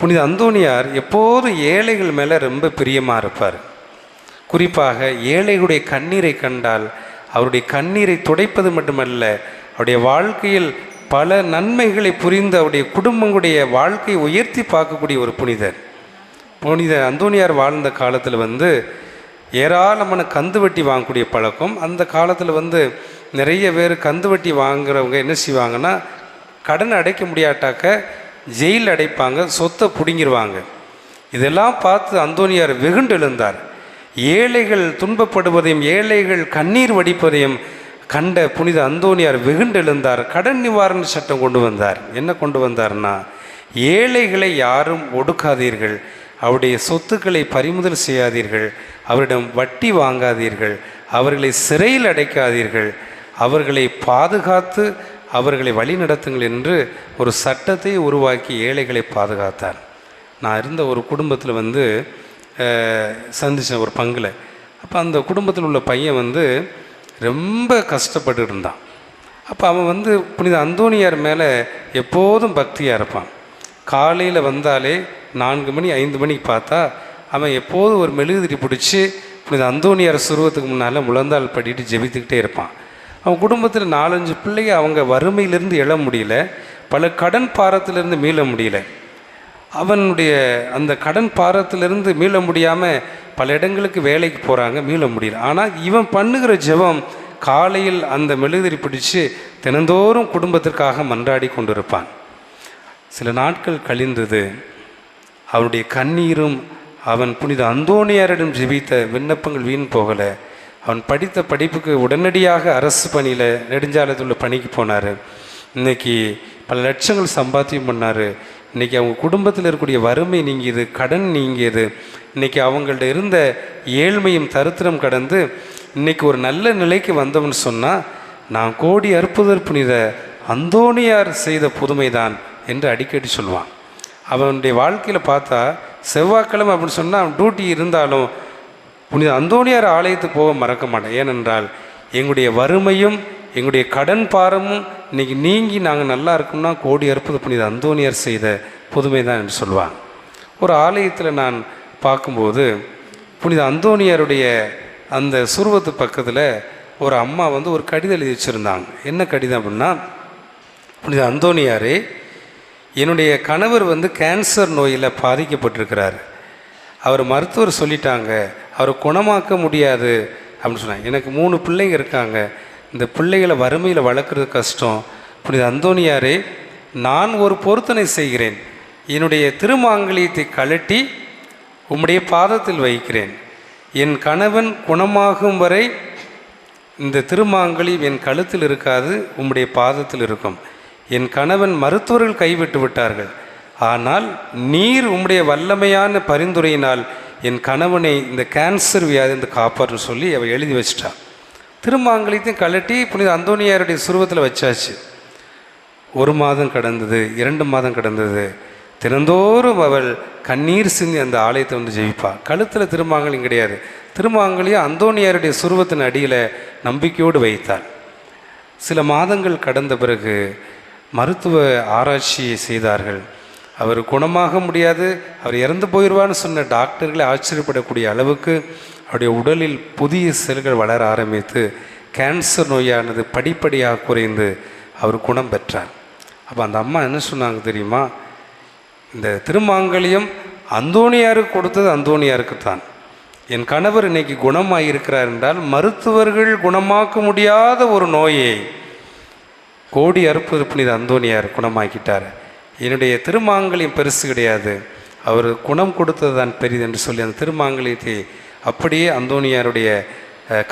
புனித அந்தோணியார் எப்போதும் ஏழைகள் மேலே ரொம்ப பிரியமாக இருப்பார். குறிப்பாக ஏழைகளுடைய கண்ணீரை கண்டால் அவருடைய கண்ணீரை துடைப்பது மட்டுமல்ல, அவருடைய வாழ்க்கையில் பல நன்மைகளை புரிந்து அவருடைய குடும்பங்களுடைய வாழ்க்கையை உயர்த்தி பார்க்கக்கூடிய ஒரு புனிதர். புனித அந்தோனியார் வாழ்ந்த காலத்தில் வந்து ஏராளமான கந்து வட்டி வாங்கக்கூடிய பழக்கம். அந்த காலத்தில் நிறைய பேர் கந்து வட்டி வாங்குறவங்க என்ன செய்வாங்கன்னா, கடன் அடைக்க முடியாட்டாக்க ஜெயில் அடைப்பாங்க, சொத்தை பிடுங்கிடுவாங்க. இதெல்லாம் பார்த்து அந்தோனியார் வெகுண்டு எழுந்தார். ஏழைகள் துன்பப்படுவதையும் ஏழைகள் கண்ணீர் வடிப்பதையும் கண்ட புனித அந்தோனியார் வெகுண்டு எழுந்தார். கடன் நிவாரண சட்டம் கொண்டு வந்தார். என்ன கொண்டு வந்தார்னா, ஏழைகளை யாரும் ஒடுக்காதீர்கள், அவருடைய சொத்துக்களை பறிமுதல் செய்யாதீர்கள், அவரிடம் வட்டி வாங்காதீர்கள், அவர்களை சிறையில் அடைக்காதீர்கள், அவர்களை பாதுகாத்து அவர்களை வழிநடத்துங்கள் என்று ஒரு சட்டத்தை உருவாக்கி ஏழைகளை பாதுகாத்தார். நான் இருந்த ஒரு குடும்பத்தில் சந்தித்தேன் ஒரு பங்கில். அப்போ அந்த குடும்பத்தில் உள்ள பையன் ரொம்ப கஷ்டப்பட்டு இருந்தான். அப்போ அவன் புனித அந்தோனியார் மேலே எப்போதும் பக்தியாக இருப்பான். காலையில் வந்தாலே 4 மணி 5 மணிக்கு பார்த்தா அவன் எப்போதும் ஒரு மெழுகுதிரி பிடிச்சி புனித அந்தோனியார் சுருவத்துக்கு முன்னால் முழந்தாள் படிட்டு ஜெபித்துக்கிட்டே இருப்பான். அவன் குடும்பத்தில் 4-5 பிள்ளைங்க அவங்க வறுமையிலிருந்து எழ முடியல, பல கடன் பாரத்திலிருந்து மீள முடியல. அவனுடைய அந்த கடன் பாரத்திலிருந்து மீள முடியாமல் பல இடங்களுக்கு வேலைக்கு போகிறாங்க, மீள முடியல. ஆனால் இவன் பண்ணுகிற ஜெபம், காலையில் அந்த மெழுகுதிரி பிடிச்சு தினந்தோறும் குடும்பத்திற்காக மன்றாடி கொண்டிருப்பான். சில நாட்கள் கழிந்தது. அவனுடைய கண்ணீரும் அவன் புனித அந்தோனியாரிடம் ஜெபித்த விண்ணப்பங்கள் வீண் போகலை. அவன் படித்த படிப்புக்கு உடனடியாக அரசு பணியில் நெடுஞ்சாலையில் உள்ள பணிக்கு போனார். இன்றைக்கி பல லட்சங்கள் சம்பாத்தியம் பண்ணார். இன்றைக்கி அவங்க குடும்பத்தில் இருக்கக்கூடிய வறுமை நீங்கியது, கடன் நீங்கியது. இன்றைக்கி அவங்கள்ட்ட இருந்த ஏழ்மையும் தரித்திரம் கடந்து இன்றைக்கி ஒரு நல்ல நிலைக்கு வந்தவன் சொன்னால், நான் கோடி அற்புதர் புனித அந்தோனியார் செய்த புதுமைதான் என்று அடிக்கடி சொல்லுவான். அவனுடைய வாழ்க்கையில் பார்த்தா செவ்வாய்க்கிழமை அப்படின்னு சொன்னால் அவன் டியூட்டி இருந்தாலும் புனித அந்தோனியார் ஆலயத்துக்கு போக மறக்க மாட்டேன். ஏனென்றால் எங்களுடைய வறுமையும் எங்களுடைய கடன் பாரமும் இன்றைக்கி நீங்கி நாங்கள் நல்லா இருக்கோம்னா கோடி அற்புத புனித அந்தோனியார் செய்த புதுமை தான் என்று சொல்லுவாங்க. ஒரு ஆலயத்தில் நான் பார்க்கும்போது புனித அந்தோனியாருடைய அந்த சுருவத்து பக்கத்தில் ஒரு அம்மா ஒரு கடிதம் எழுதி வச்சுருந்தாங்க. என்ன கடிதம் அப்படின்னா, புனித அந்தோனியாரே, என்னுடைய கணவர் கேன்சர் நோயில் பாதிக்கப்பட்டிருக்கிறார். அவர் மருத்துவர் சொல்லிட்டாங்க அவரை குணமாக்க முடியாது அப்படின்னு சொன்னாங்க. எனக்கு 3 பிள்ளைங்க இருக்காங்க. இந்த பிள்ளைகளை வறுமையில் வளர்க்குறது கஷ்டம். புனித அந்தோனியாரே, நான் ஒரு பொருத்தனை செய்கிறேன். என்னுடைய திருமாங்கலியத்தை கழட்டி உம்முடைய பாதத்தில் வைக்கிறேன். என் கணவன் குணமாகும் வரை இந்த திருமாங்கலியம் என் கழுத்தில் இருக்காது, உம்முடைய பாதத்தில் இருக்கும். என் கணவன் மருத்துவர்கள் கைவிட்டு விட்டார்கள். ஆனால் நீர் உம்முடைய வல்லமையான பரிந்துரையினால் என் கணவனை இந்த கேன்சர் வியாதிந்து காப்பாற்று சொல்லி அவள் எழுதி வச்சிட்டான். திருமாங்கலியத்தையும் கழட்டி புனித அந்தோனியாருடைய சுருவத்தில் வச்சாச்சு. 1 மாதம் கடந்தது, 2 மாதம் கடந்தது. தினந்தோறும் அவள் கண்ணீர் சிந்தி அந்த ஆலயத்தை ஜெயிப்பாள். கழுத்தில் திருமாங்கலியம் கிடையாது. திருமாங்கலியம் அந்தோனியாருடைய சுருவத்தின் அடியில் நம்பிக்கையோடு வைத்தாள். சில மாதங்கள் கடந்த பிறகு மருத்துவ ஆராய்ச்சியை செய்தார்கள். அவர் குணமாக முடியாது, அவர் இறந்து போயிடுவான்னு சொன்ன டாக்டர்களை ஆச்சரியப்படக்கூடிய அளவுக்கு அவருடைய உடலில் புதிய செல்கள் வளர ஆரம்பித்து கேன்சர் நோயானது படிப்படியாக குறைந்து அவர் குணம் பெற்றார். அப்போ அந்த அம்மா என்ன சொன்னாங்க தெரியுமா, இந்த திருமாங்கலியம் அந்தோனியாருக்கு கொடுத்தது அந்தோனியாருக்கு தான். என் கணவர் இன்னைக்கு குணமாக இருக்கிறார் என்றால் மருத்துவர்கள் குணமாக்க முடியாத ஒரு நோயை கோடி அற்புத புனித அந்தோனியார் குணமாக்கிட்டார். என்னுடைய திருமாங்கலியம் பெருசு கிடையாது, அவர் குணம் கொடுத்தது தான் பெரிது என்று சொல்லி அந்த திருமாங்கலியத்தை அப்படியே அந்தோனியாருடைய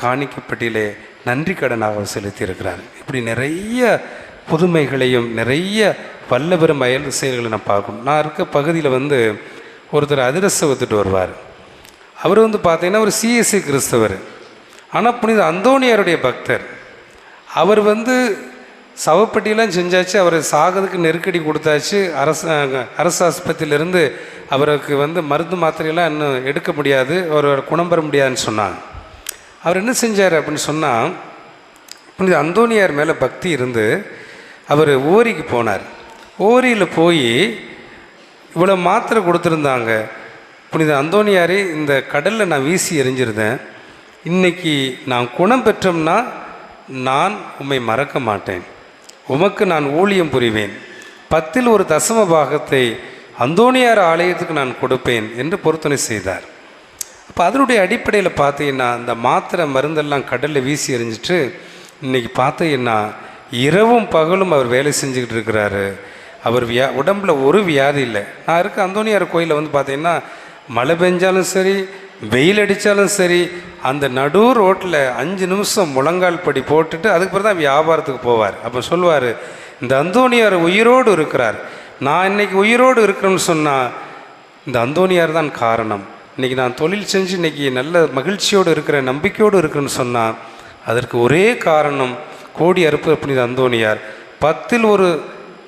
காணிக்கப்பட்டியிலே நன்றி கடனாக செலுத்தியிருக்கிறார். இப்படி நிறைய புதுமைகளையும் நிறைய வல்லபெரும் அயல் செயல்களை நான் பார்க்கணும். நான் இருக்க பகுதியில் ஒருத்தர் அதிரசம் வித்துட்டு வருவார். அவர் பார்த்தீங்கன்னா ஒரு சிஎஸ்சி கிறிஸ்தவர், ஆனால் புனித அந்தோனியாருடைய பக்தர். அவர் சவப்பட்டியெல்லாம் செஞ்சாச்சு, அவர் சாகிறதுக்கு நெருக்கடி கொடுத்தாச்சு. அரசு ஆஸ்பத்திரியிலேருந்து அவருக்கு மருந்து மாத்திரையெல்லாம் இன்னும் எடுக்க முடியாது, அவர் குணம் பெற முடியாதுன்னு சொன்னாங்க. அவர் என்ன செஞ்சார் அப்படின்னு சொன்னால், புனித அந்தோனியார் மேலே பக்தி இருந்து அவர் ஓரிக்கு போனார். ஓரியில் போய் இவ்வளோ மாத்திரை கொடுத்துருந்தாங்க. புனித அந்தோனியாரே, இந்த கடலில் நான் வீசி எறிஞ்சிருந்தேன், இன்றைக்கி நான் குணம் பெற்றோம்னா நான் உம்மை மறக்க மாட்டேன், உமக்கு நான் ஊழியம் புரிவேன், 10ல் 1 தசம பாகத்தை அந்தோணியார் ஆலயத்துக்கு நான் கொடுப்பேன் என்று பொருத்தனை செய்தார். அப்போ அதனுடைய அடிப்படையில் பார்த்தீங்கன்னா இந்த மாத்திரை மருந்தெல்லாம் கடலில் வீசி எறிஞ்சிட்டு இன்றைக்கி பார்த்தீங்கன்னா இரவும் பகலும் அவர் வேலை செஞ்சுக்கிட்டு இருக்கிறாரு. அவர் உடம்பில் ஒரு வியாதி இல்லை. நான் இருக்க அந்தோணியார் கோயிலில் வந்து பார்த்தீங்கன்னா மழை பெஞ்சாலும் சரி, வெயில் அடித்தாலும் சரி, அந்த நடு ரோட்டில் 5 நிமிஷம் முழங்கால் படி போட்டுட்டு அதுக்கு பிறகு தான் வியாபாரத்துக்கு போவார். அப்போ சொல்லுவார், இந்த அந்தோணியார் உயிரோடு இருக்கிறார். நான் இன்றைக்கி உயிரோடு இருக்கிறேன்னு சொன்னால் இந்த அந்தோணியார் தான் காரணம். இன்றைக்கி நான் தொழில் செஞ்சு இன்றைக்கி நல்ல மகிழ்ச்சியோடு இருக்கிறேன், நம்பிக்கையோடு இருக்கிறேன்னு சொன்னால் அதற்கு ஒரே காரணம் கோடி அறுப்பு புனித அந்தோணியார். 10ல் ஒரு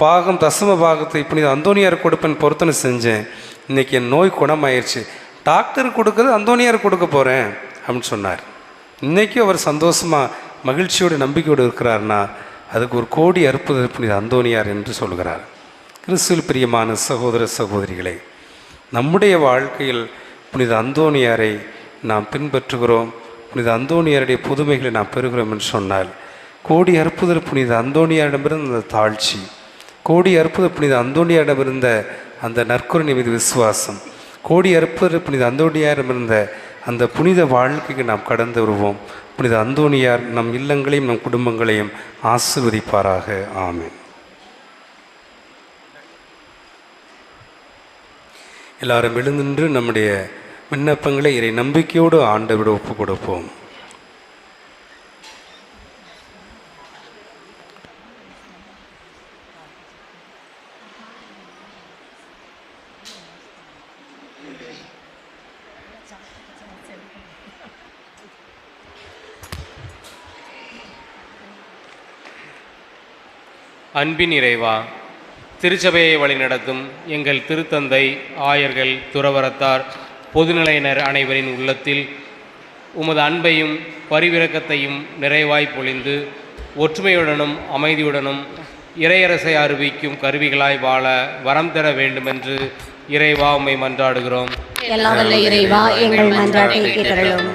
பாகம் தசம பாகத்தை புனித அந்தோணியார் கொடுப்பேன் பொருத்தனை செஞ்சேன். இன்றைக்கி என் நோய் குணமாயிடுச்சு. டாக்டர் கொடுக்குறது அந்தோணியார் கொடுக்க போகிறேன் அப்படின்னு சொன்னார். இன்றைக்கும் அவர் சந்தோஷமாக மகிழ்ச்சியோடு நம்பிக்கையோடு இருக்கிறார்னா அதுக்கு ஒரு கோடி அற்புத புனித அந்தோணியார் என்று சொல்கிறார். கிறிஸ்துவில் பிரியமான சகோதர சகோதரிகளே, நம்முடைய வாழ்க்கையில் புனித அந்தோணியாரை நாம் பின்பற்றுகிறோம், புனித அந்தோணியாருடைய புதுமைகளை நாம் பெறுகிறோம் என்று சொன்னால் கோடி அற்புத புனித அந்தோணியாரிடமிருந்த அந்த தாழ்ச்சி, கோடி அற்புத புனித அந்தோணியாரிடமிருந்த அந்த நற்கருணை மீது விசுவாசம், கோடி அற்புத புனித அந்தோணியாரிடமிருந்த அந்த புனித வாழ்க்கைக்கு நாம் கடந்து வருவோம். புனித அந்தோணியார் நம் இல்லங்களையும் நம் குடும்பங்களையும் ஆசீர்வதிப்பாராக. ஆமென். எல்லாரும் எழுந்தின்று நம்முடைய விண்ணப்பங்களை இறை நம்பிக்கையோடு ஆண்டவரோடு ஒப்பு கொடுப்போம். அன்பின் இறைவா, திருச்சபையை வழிநடத்தும் எங்கள் திருத்தந்தை, ஆயர்கள், துறவரத்தார், பொதுநிலையினர் அனைவரின் உள்ளத்தில் உமது அன்பையும் பரிவிரக்கத்தையும் நிறைவாய் பொழிந்து ஒற்றுமையுடனும் அமைதியுடனும் இறையரசை அறிவிக்கும் கருவிகளாய் வாழ வரம் தர வேண்டுமென்று இறைவா உம்மை மன்றாடுகிறோம். எல்லாம் வல்ல இறைவா, எங்கள் மன்றாட்டை கேட்டருளும்.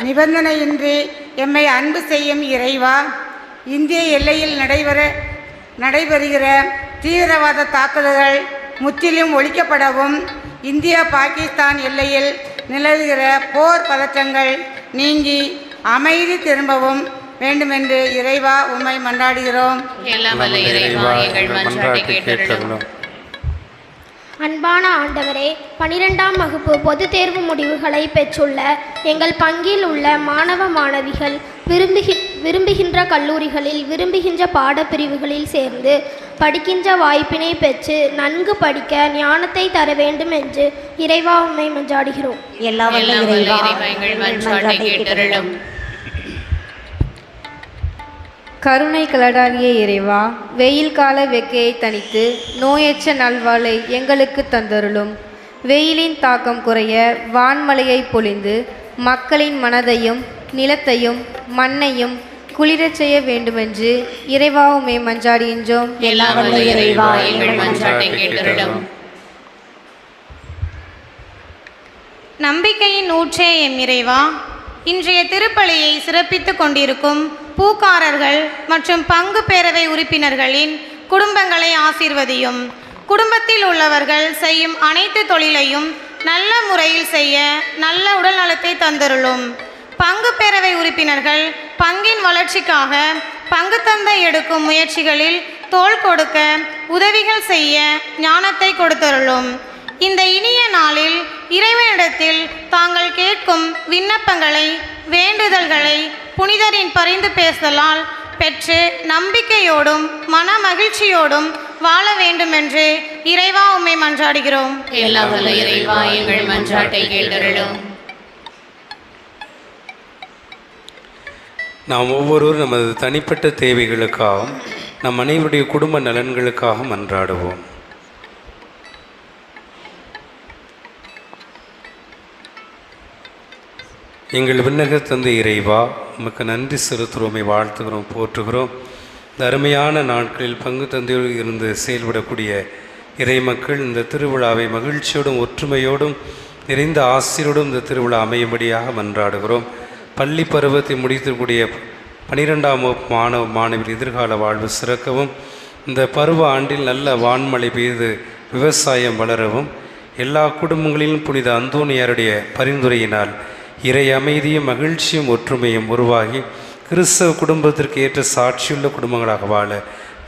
நிபந்தனையின்றி எம்மை அன்பு செய்யும் இறைவா, இந்திய எல்லையில் நடைபெறுகிற தீவிரவாத தாக்குதல்கள் முற்றிலும் ஒழிக்கப்படவும், இந்தியா பாகிஸ்தான் எல்லையில் நிலவுகிற போர் பதற்றங்கள் நீங்கி அமைதி திரும்பவும் வேண்டுமென்று இறைவா உம்மை மன்றாடுகிறோம். எல்லாம் வல்ல இறைவா, எங்கள் மன்றாட்டை கேட்டருளும். அன்பான ஆண்டவரே, 12ஆம் வகுப்பு பொதுத் தேர்வு முடிவுகளை பெற்றுள்ள எங்கள் பங்கில் உள்ள மாணவ மாணவிகள் விரும்புகின்ற கல்லூரிகளில் விரும்புகின்ற பாடப்பிரிவுகளில் சேர்ந்து படிக்கின்ற வாய்ப்பினை பெற்று நன்கு படிக்க ஞானத்தை தர வேண்டும் என்று இறைவா உம்மை மன்றாடுகிறோம். எல்லாம் வல்ல இறைவா, எங்கள் மன்றாட்டை கேட்டருளும். கருணை கடலாகிய இறைவா, வெயில் கால வெக்கையை தணித்து நோயற்ற நல்வாழை எங்களுக்கு தந்தருளும். வெயிலின் தாக்கம் குறைய வான்மழையை பொழிந்து மக்களின் மனதையும் நிலத்தையும் மண்ணையும் குளிரச் செய்ய வேண்டுமென்று இறைவா உம்மை மன்றாடுகின்றோம். எல்லாம் வல்ல இறைவா, எங்கள் மன்றாட்டை கேட்டருளும். நம்பிக்கையின் ஊற்றே எம் இறைவா, இன்றைய திருப்பலியை சிறப்பித்துக் கொண்டிருக்கும் பூக்காரர்கள் மற்றும் பங்கு பேரவை உறுப்பினர்களின் குடும்பங்களை ஆசீர்வதியும். குடும்பத்தில் உள்ளவர்கள் செய்யும் அனைத்து தொழிலையும் நல்ல முறையில் செய்ய நல்ல உடல் நலத்தை தந்தருளும். பங்கு பேரவை உறுப்பினர்கள் பங்கின் வளர்ச்சிக்காக பங்கு தந்தை எடுக்கும் முயற்சிகளில் தோள் கொடுக்க உதவிகள் செய்ய ஞானத்தை கொடுத்தருளும். இந்த இனிய நாளில் இறைவனிடத்தில் தாங்கள் கேட்கும் விண்ணப்பங்களை வேண்டுதல்களை புனிதரின் பரிந்து பேசலால் பெற்று நம்பிக்கையோடும் மன மகிழ்ச்சியோடும் வாழ வேண்டுமென்று இறைவா உம்மை மன்றாடுகிறோம். எல்லாம் வல்ல இறைவா, எங்கள் மன்றாட்டை கேட்டருளும். நாம் ஒவ்வொருவரும் நமது தனிப்பட்ட தேவைகளுக்காகவும் நம் அனைவருடைய குடும்ப நலன்களுக்காக மன்றாடுவோம். எங்கள் விண்ணக தந்தை இறைவா, உமக்கு நன்றி செலுத்துகிறோமை வாழ்த்துகிறோம், போற்றுகிறோம். இந்த அருமையான நாட்களில் பங்கு தந்தையோடு இருந்து செயல்படக்கூடிய இறை மக்கள் இந்த திருவிழாவை மகிழ்ச்சியோடும் ஒற்றுமையோடும் நிறைந்த ஆசிரியரோடும் இந்த திருவிழா அமையும்படியாக மன்றாடுகிறோம். பள்ளி பருவத்தை முடித்திருக்கூடிய 12ஆம் வகுப்பு மாணவ மாணவியர் எதிர்கால வாழ்வு சிறக்கவும், இந்த பருவ ஆண்டில் நல்ல வான்மழை பெய்து விவசாயம் வளரவும், எல்லா குடும்பங்களிலும் புனித அந்தோனியாருடைய பரிந்துரையினால் இறை அமைதியும் மகிழ்ச்சியும் ஒற்றுமையும் உருவாகி கிறிஸ்தவ குடும்பத்திற்கு ஏற்ற சாட்சியுள்ள குடும்பங்களாக வாழ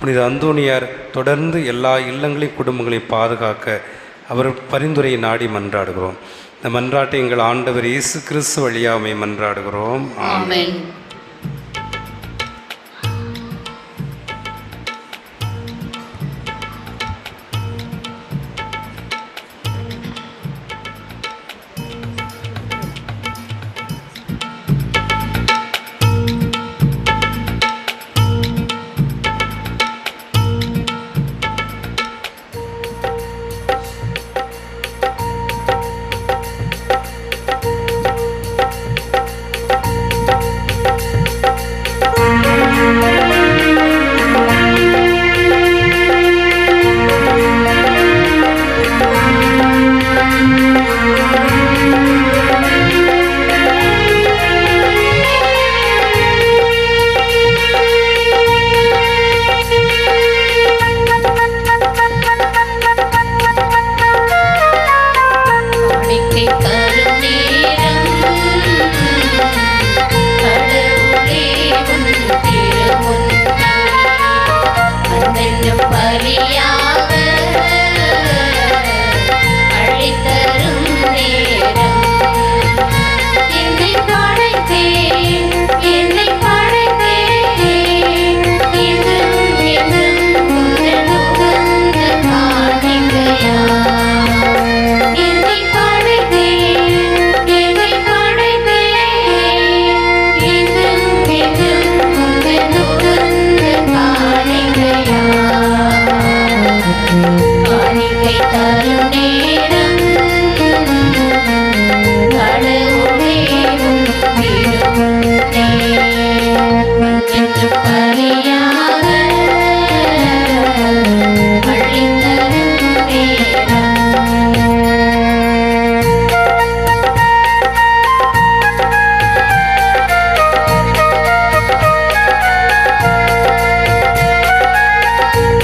புனித அந்தோனியார் தொடர்ந்து எல்லா இல்லங்களையும் குடும்பங்களையும் பாதுகாக்க அவர் பரிந்துரையை நாடி மன்றாடுகிறோம். இந்த மன்றாட்டை எங்கள் ஆண்டவர் இயேசு கிறிஸ்து வழியாமை மன்றாடுகிறோம். ஆமென்.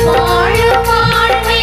வாழும் வாழ்வே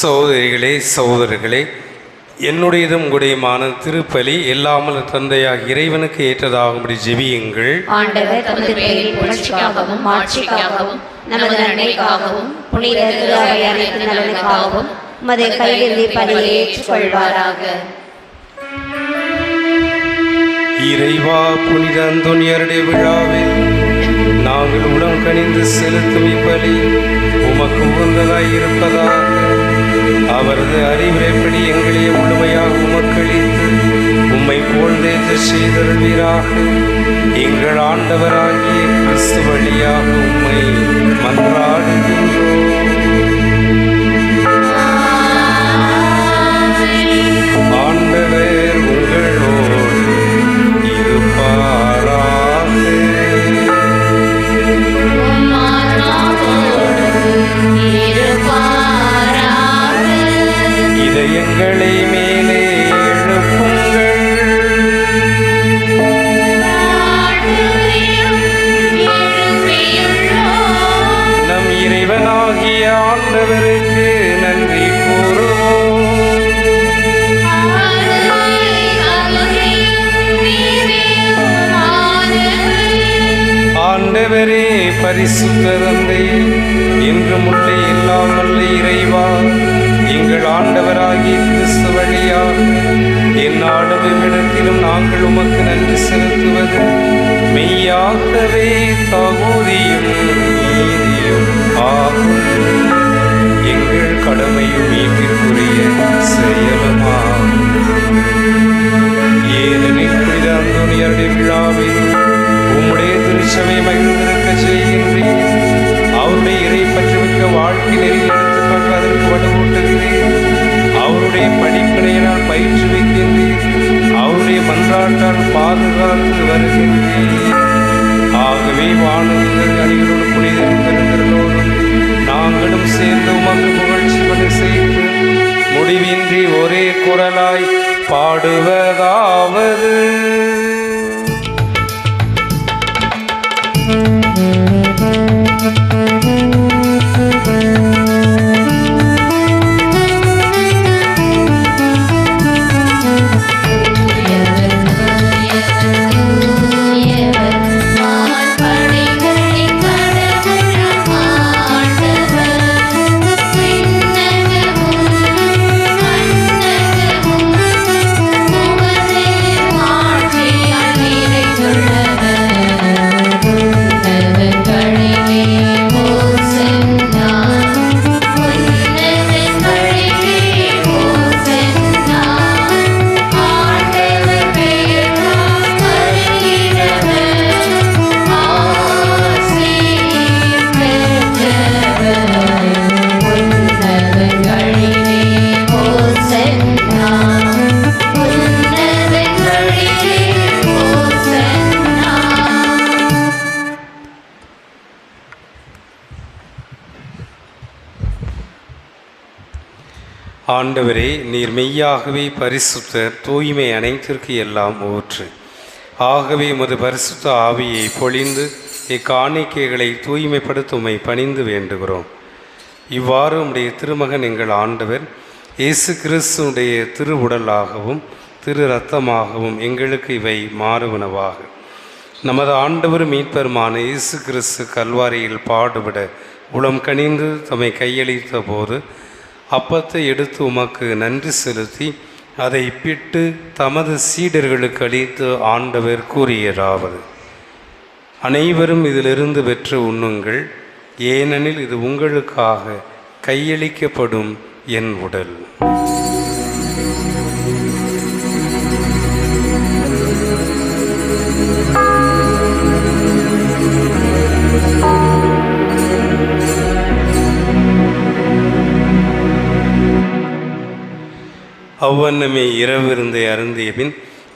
சகோதரிகளே சகோதரர்களே, என்னுடையதும் உங்களுடையமான திருப்பலி எல்லாமல் தந்தையாக இறைவனுக்கு ஏற்றதாகும்படி ஜெபியுங்கள். ஆண்டவர் தமது பெயரின் புகழ்ச்சிக்காகவும் மாட்சிக்காகவும் நமது நன்மைக்காகவும் புனித திரு அவை அனைத்து நலனுக்காகவும் உமது கையிலிருந்து பலியை ஏற்றுக்கொள்வாராக. இறைவா, புனித அந்தோனியாருடைய விழாவில் நாங்கள் உடம் கனிந்து செலுத்தும் இப்பலி உமக்கு உகந்ததாய் இருப்பதாக அவரது அறிவுரைப்படி எங்களே முழுமையாக உமக்களித்து உம்மை போழ்ந்தேற்ற செய்தருள்வீராக. எங்கள் ஆண்டவராகிய கிறிஸ்து வழியாக உம்மை மன்றாடுகின்றோம். ஆண்டவர் உங்களோடு இருப்பாராக. இதயங்களை மேலே எழுப்புங்கள். நம் இறைவனாகிய ஆண்டவருக்கு நன்றி கூறுவோம். ஆண்டவரே, பரிசுத்த தந்தையே, என்றும் உள்ள எல்லாம் வல்ல இறைவா, எங்கள் ஆண்டவராகிய கிறிஸ்து வழியாக எந்நாளும் இவ்விடத்திலும் நாங்கள் உமக்கு நன்றி செலுத்துவது மெய்யாகவே தகுதியும் நீதியும் ஆகும். எங்கள் கடமையும் மீட்பிற்குரிய செயலுமாகும். ஏனெனில் புனித அந்தோனியாருடைய விழாவில் உம்முடைய திருச்சபை மகிழ்ந்திருக்க செய்கின்றேன். அவருடைய இறை பற்றுமிக்க வாழ்க்கை நெறியில் எடுத்துக்காட்டு அதற்கு வலுவூட்டுகிறேன். அவருடைய படிப்பினையினால் பயிற்றுவிக்கின்றேன். அவருடைய மன்றாட்டால் பாதுகாத்து வருகின்றேன். ஆகவே வானங்கள் அணிகளோடு புனிதரும் பெருந்தர்களோடும் நாங்களும் சேர்ந்து உமக்கு புகழ்ச்சி கொண்டு செய்து முடிவின்றி ஒரே குரலாய் பாடுவதாவது. ஆண்டவரே, நீர் மெய்யாகவே பரிசுத்தர், தூய்மை அனைத்திற்கு எல்லாம் ஊற்று. ஆகவே உமது பரிசுத்த ஆவியை பொழிந்து இக்காணிக்கைகளை தூய்மைப்படுத்த உம்மை பணிந்து வேண்டுகிறோம். இவ்வாறு உம்முடைய திருமகன் எங்கள் ஆண்டவர் இயேசு கிறிஸ்துடைய திரு உடலாகவும் திரு இரத்தமாகவும் எங்களுக்கு இவை மாறுவனவாக. நமது ஆண்டவர் மீட்பருமான இயேசு கிறிஸ்து கல்வாரியில் பாடுபட உளம் கனிந்து தம்மை கையளித்த போது அப்பத்தை எடுத்து உமக்கு நன்றி செலுத்தி அதை பிட்டு தமது சீடர்களுக்கு அளித்து ஆண்டவர் கூறியதாவது: அனைவரும் இதிலிருந்து பெற்று உண்ணுங்கள், ஏனெனில் இது உங்களுக்காக கையளிக்கப்படும் என் உடல். அவ்வண்ணமே இரவிருந்தை அருந்திய பின்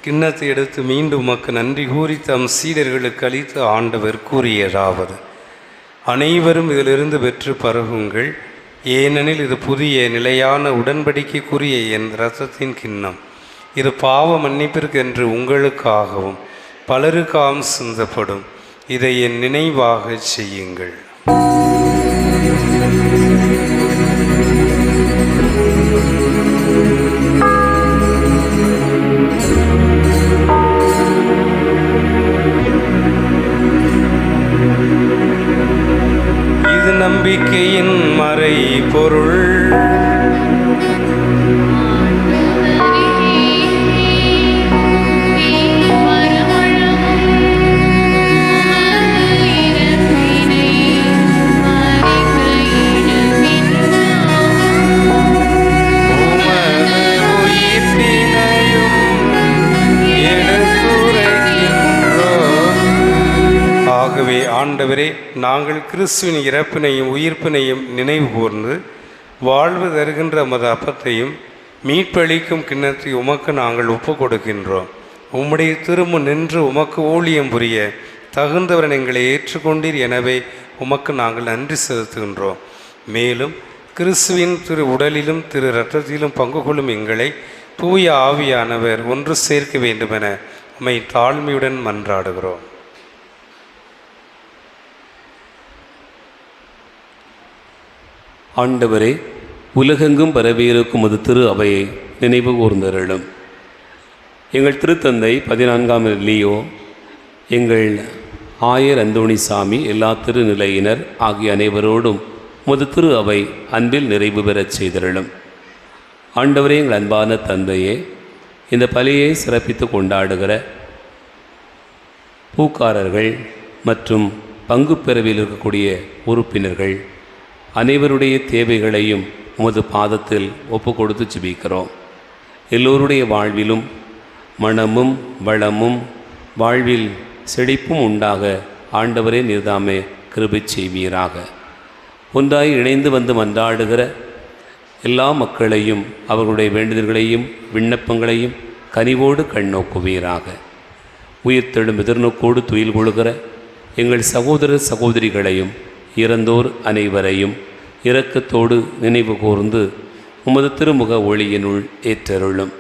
கிண்ணத்தை எடுத்து மீண்டும் உமக்கு நன்றி கூறி தம் சீடர்களுக்கு அளித்து ஆண்டவர் கூறியதாவது: அனைவரும் இதிலிருந்து பெற்று பருகுங்கள், ஏனெனில் இது புதிய நிலையான உடன்படிக்கைக்குரிய என் இரத்தத்தின் கிண்ணம். இது பாவ மன்னிப்பிற்கென்று உங்களுக்காகவும் பலருக்காம் சிந்தப்படும். இதை என் நினைவாக செய்யுங்கள். இது நம்பிக்கையின் மறை பொருள். ஆகவே ஆண்டவரே, நாங்கள் கிறிஸ்துவின் இறப்பினையும் உயிர்ப்பினையும் நினைவு கூர்ந்து வாழ்வு தருகின்ற மத அப்பத்தையும் மீட்பளிக்கும் கிண்ணத்தை உமக்கு நாங்கள் ஒப்பு கொடுக்கின்றோம். உம்முடைய திருமுன் நின்று உமக்கு ஊழியம் புரிய தகுந்தவரன் எங்களை ஏற்றுக்கொண்டீர். எனவே உமக்கு நாங்கள் நன்றி செலுத்துகின்றோம். மேலும் கிறிஸ்துவின் திரு உடலிலும் திரு இரத்தத்திலும் பங்கு கொள்ளும் எங்களை தூய ஆவியானவர் ஒன்று சேர்க்க வேண்டுமென உம்மை தாழ்மையுடன் மன்றாடுகிறோம். ஆண்டவரே, உலகெங்கும் பரவியிருக்கும் அது திரு அவையை நினைவு கூர்ந்தருளும். எங்கள் திருத்தந்தை 14ஆம் லியோ, எங்கள் ஆயர் அந்தோணிசாமி, எல்லா திருநிலையினர் ஆகிய அனைவரோடும் உமது திரு அவை அன்பில் நிறைவு பெறச் செய்தருளும். ஆண்டவரே, எங்கள் அன்பான தந்தையே, இந்த பலியை சிறப்பித்து கொண்டாடுகிற பூக்காரர்கள் மற்றும் பங்கு பெறவில் இருக்கக்கூடிய உறுப்பினர்கள் அனைவருடைய தேவைகளையும் உமது பாதத்தில் ஒப்பு கொடுத்து ஜெபிக்கிறோம். எல்லோருடைய வாழ்விலும் மனமும் வளமும் வாழ்வில் செழிப்பும் உண்டாக ஆண்டவரே நீர்தாமே கிருபை செய்வீராக. ஒன்றாய் இணைந்து வந்து மன்றாடுகிற எல்லா மக்களையும் அவர்களுடைய வேண்டுதல்களையும் விண்ணப்பங்களையும் கனிவோடு கண்ணோக்குவீராக. உயிர்த்தெழும் எதிர்நோக்கோடு துயில் கொள்கிற எங்கள் சகோதர சகோதரிகளையும் இறந்தோர் அனைவரையும் இரக்கத்தோடு நினைவு கூர்ந்து உமது திருமுக ஒளியினுள் ஏற்றருளும்.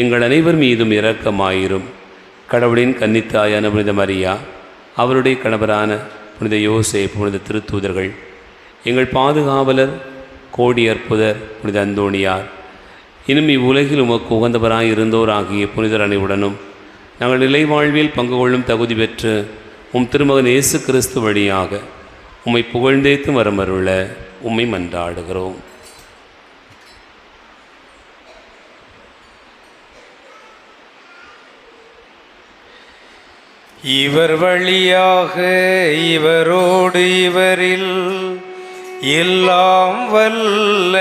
எங்கள் அனைவர் மீதும் இரக்கமாயிரும். கடவுளின் கன்னித்தாயான புனித மரியா, அவருடைய கணவரான புனித யோசேப்பு, புனித திருத்தூதர்கள், எங்கள் பாதுகாவலர் கோடி அற்புதர் புனித அந்தோணியார், இன்னும் இவ்வுலகில் உமக்கு உகந்தவராய் இருந்தோர் ஆகிய புனிதர் அனைவுடனும் நாங்கள் நிலைவாழ்வில் பங்கு கொள்ளும் தகுதி பெற்று உம் திருமகன் இயேசு கிறிஸ்து வழியாக உம்மை புகழ்ந்தேத்து வரமருள உம்மை மன்றாடுகிறோம். இவர் வழியாக இவரோடு இவரில் எல்லாம் வல்ல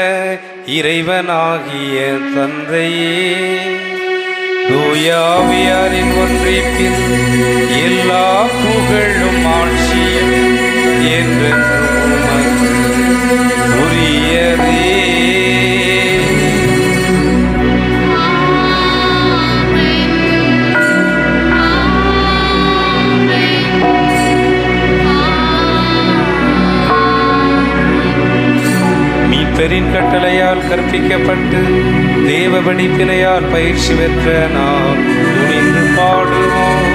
இறைவனாகிய தந்தையே, தூயாவியாரின் ஒன்றிப்பில் எல்லா புகழும் ஆட்சியும் என்றென்றும் உரியதே. மீட்பரின் கட்டளையால் கற்பிக்கப்பட்டு தேவ படிப்பினையால் பயிற்சி பெற்ற நாம் துணிந்து பாடுவோம்.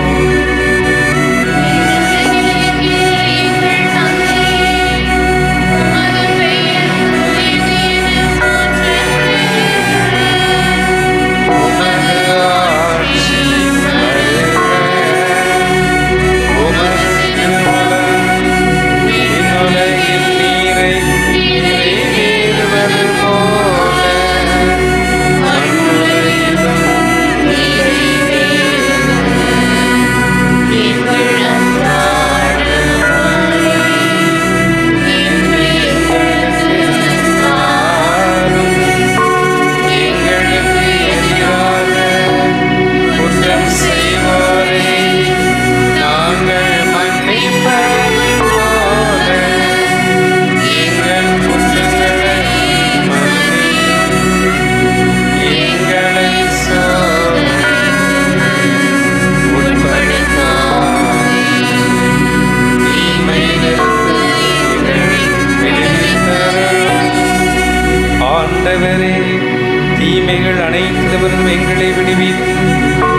தீமைகள் அனைத்திலிருந்தும் எங்களை விடுவித்து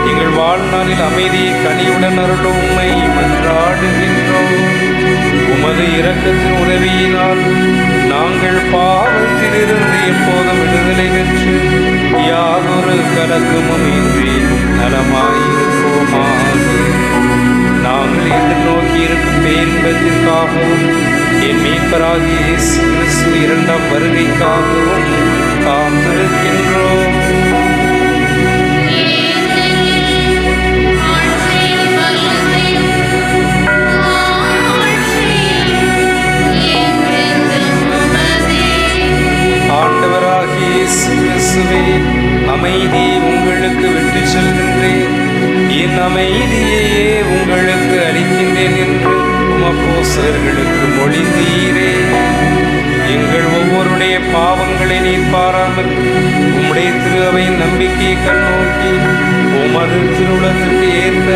எங்கள் வாழ்நாளில் அமைதியை கனியுடன் அருளும் உம்மை மன்றாடுகின்றோம். உமது இரக்கத்தின் உதவியினால் நாங்கள் பாவத்திலிருந்து எப்போதும் விடுதலை பெற்று யாதொரு கலக்கமும் இன்றி நலமாயிருப்போமாக. நாங்கள் எதிர்நோக்கி இருக்கும் பேரின்பத்திற்காகவும் என் மீட்பு மீட்பராகிய இயேசு கிறிஸ்து இரண்டாம் வருகைக்காகவும் காத்திருக்கின்றோம். ஆண்டவராகிய இயேசு கிறிஸ்துவே, அமைதியை உங்களுக்கு விட்டு செல்கின்றேன், என் அமைதியையே உங்களுக்கு அளிக்கின்றேன் என்று அப்போஸ்தலர்களுக்கு மொழிந்தீரே. எங்கள் ஒவ்வொருடைய பாவங்களை நீர் பாராமல் உம்முடைய திரு அவையின் நம்பிக்கையை கண்ணோக்கி உமது திருவுளத்திற்கு ஏற்ப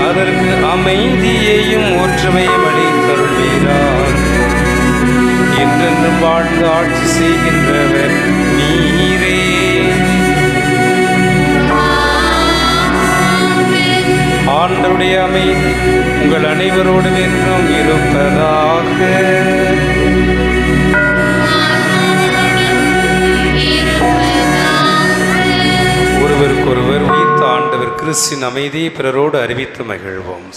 அதற்கு அமைதியையும் ஒற்றுமையும் அளித்தருள்வீராக. என்றென்றும் வாழ்ந்து ஆட்சி செய்கின்றவர் நீரே. ஆண்டவருடைய அமைதி உங்கள் அனைவரோடும் என்றும் இருப்பதாக. ஒருவருக்கொருவர் உயிர்த்த ஆண்டவர் கிறிஸ்தின் அமைதியை பிறரோடு அறிவித்து மகிழ்வோம்.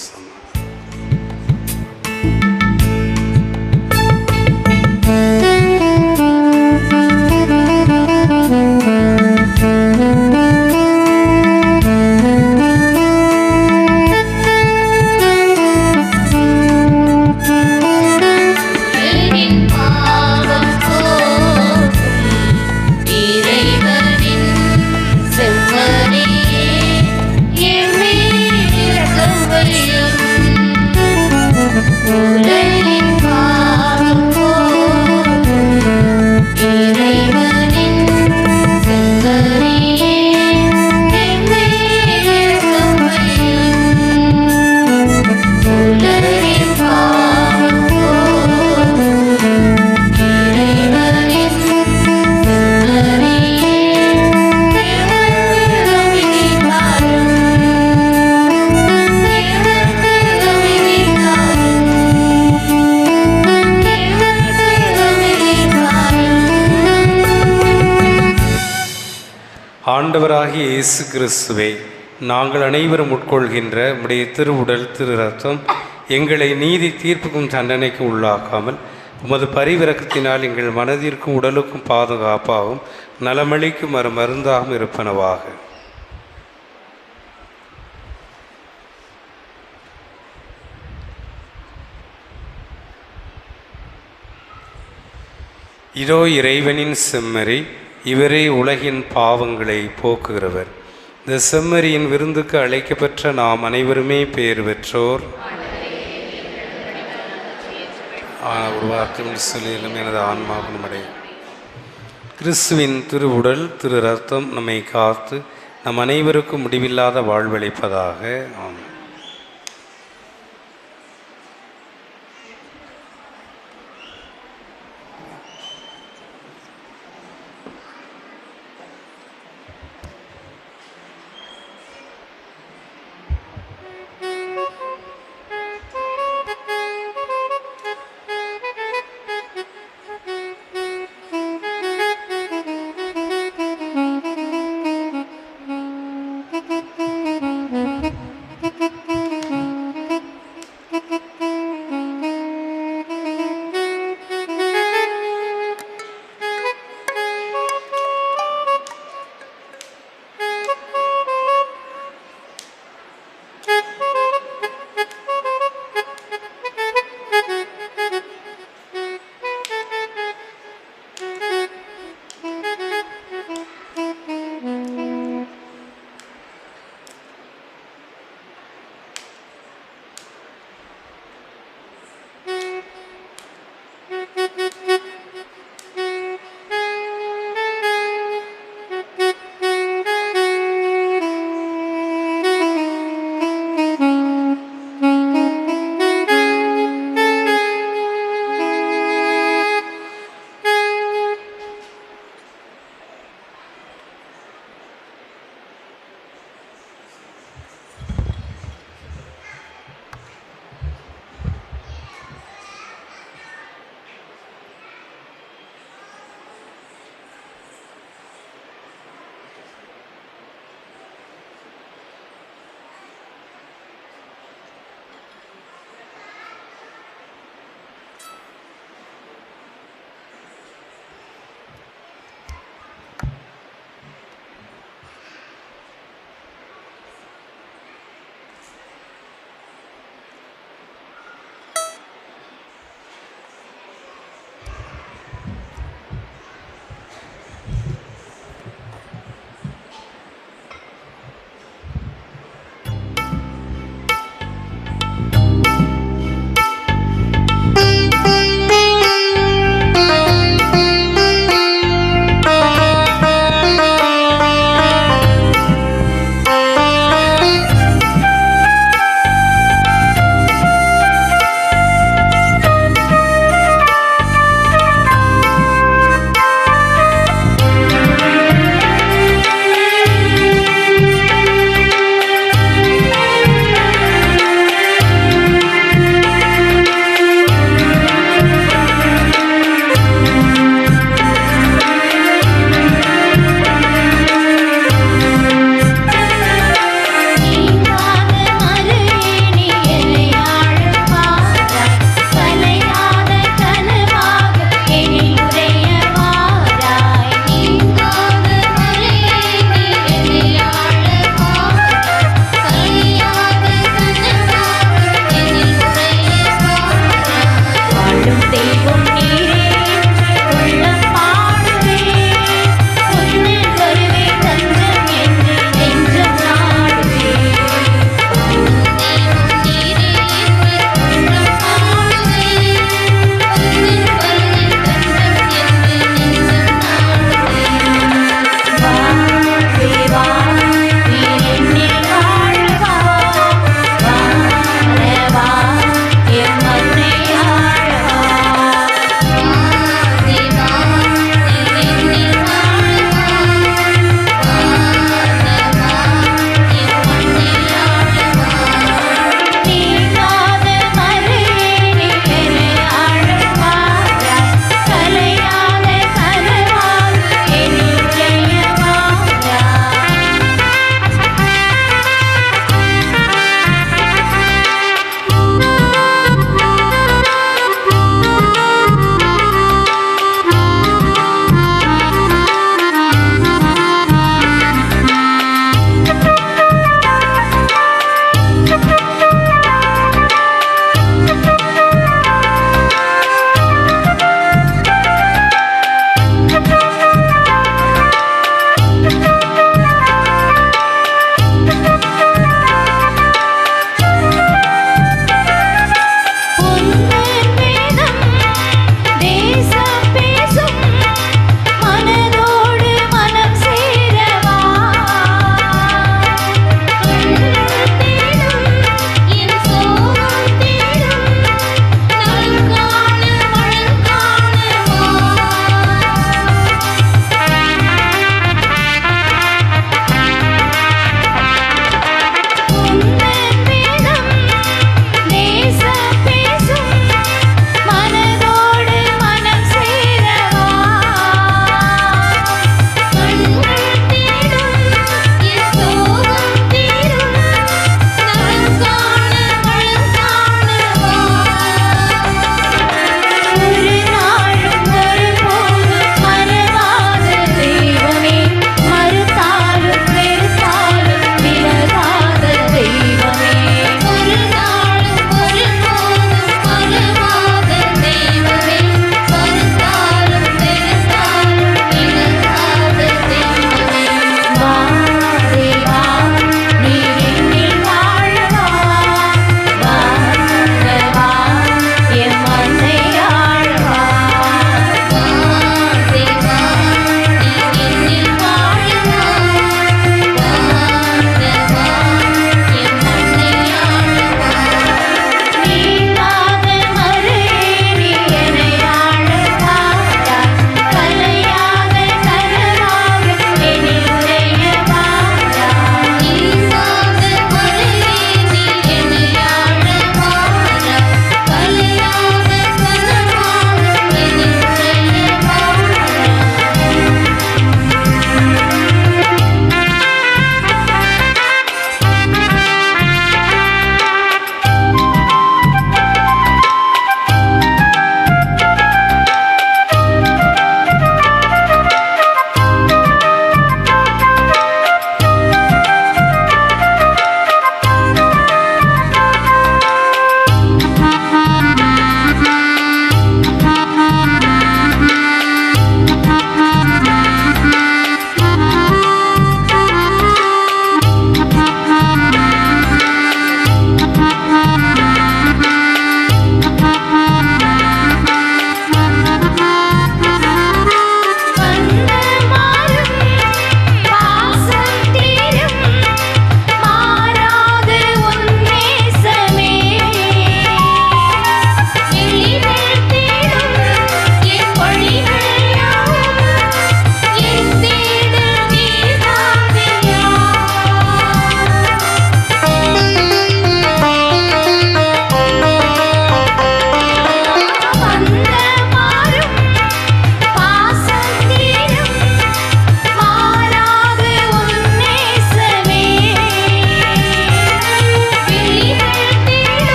ஆண்டவராகிய இயேசு கிறிஸ்துவே, நாங்கள் அனைவரும் உட்கொள்கின்ற உம்முடைய திருவுடல் திரு ரத்தம் எங்களை நீதி தீர்ப்புக்கும் தண்டனைக்கும் உள்ளாக்காமல் உமது பரிவிரக்கத்தினால் எங்கள் மனதிற்கும் உடலுக்கும் பாதுகாப்பாகவும் நலமளிக்கும் மருந்தாகவும் இருப்பனவாக. இதோ இறைவனின் செம்மறி, இவரே உலகின் பாவங்களை போக்குகிறவர். இந்த செம்மறியின் விருந்துக்கு அழைக்கப்பெற்ற நாம் அனைவருமே பேர் பெற்றோர். ஒரு வார்த்தை சொல்லிலும் எனது ஆன்மாவும் அடையும். கிறிஸ்துவின் திருவுடல் திரு ரத்தம் நம்மை காத்து நம் அனைவருக்கும் முடிவில்லாத வாழ்வளிப்பதாக. ஆமென்.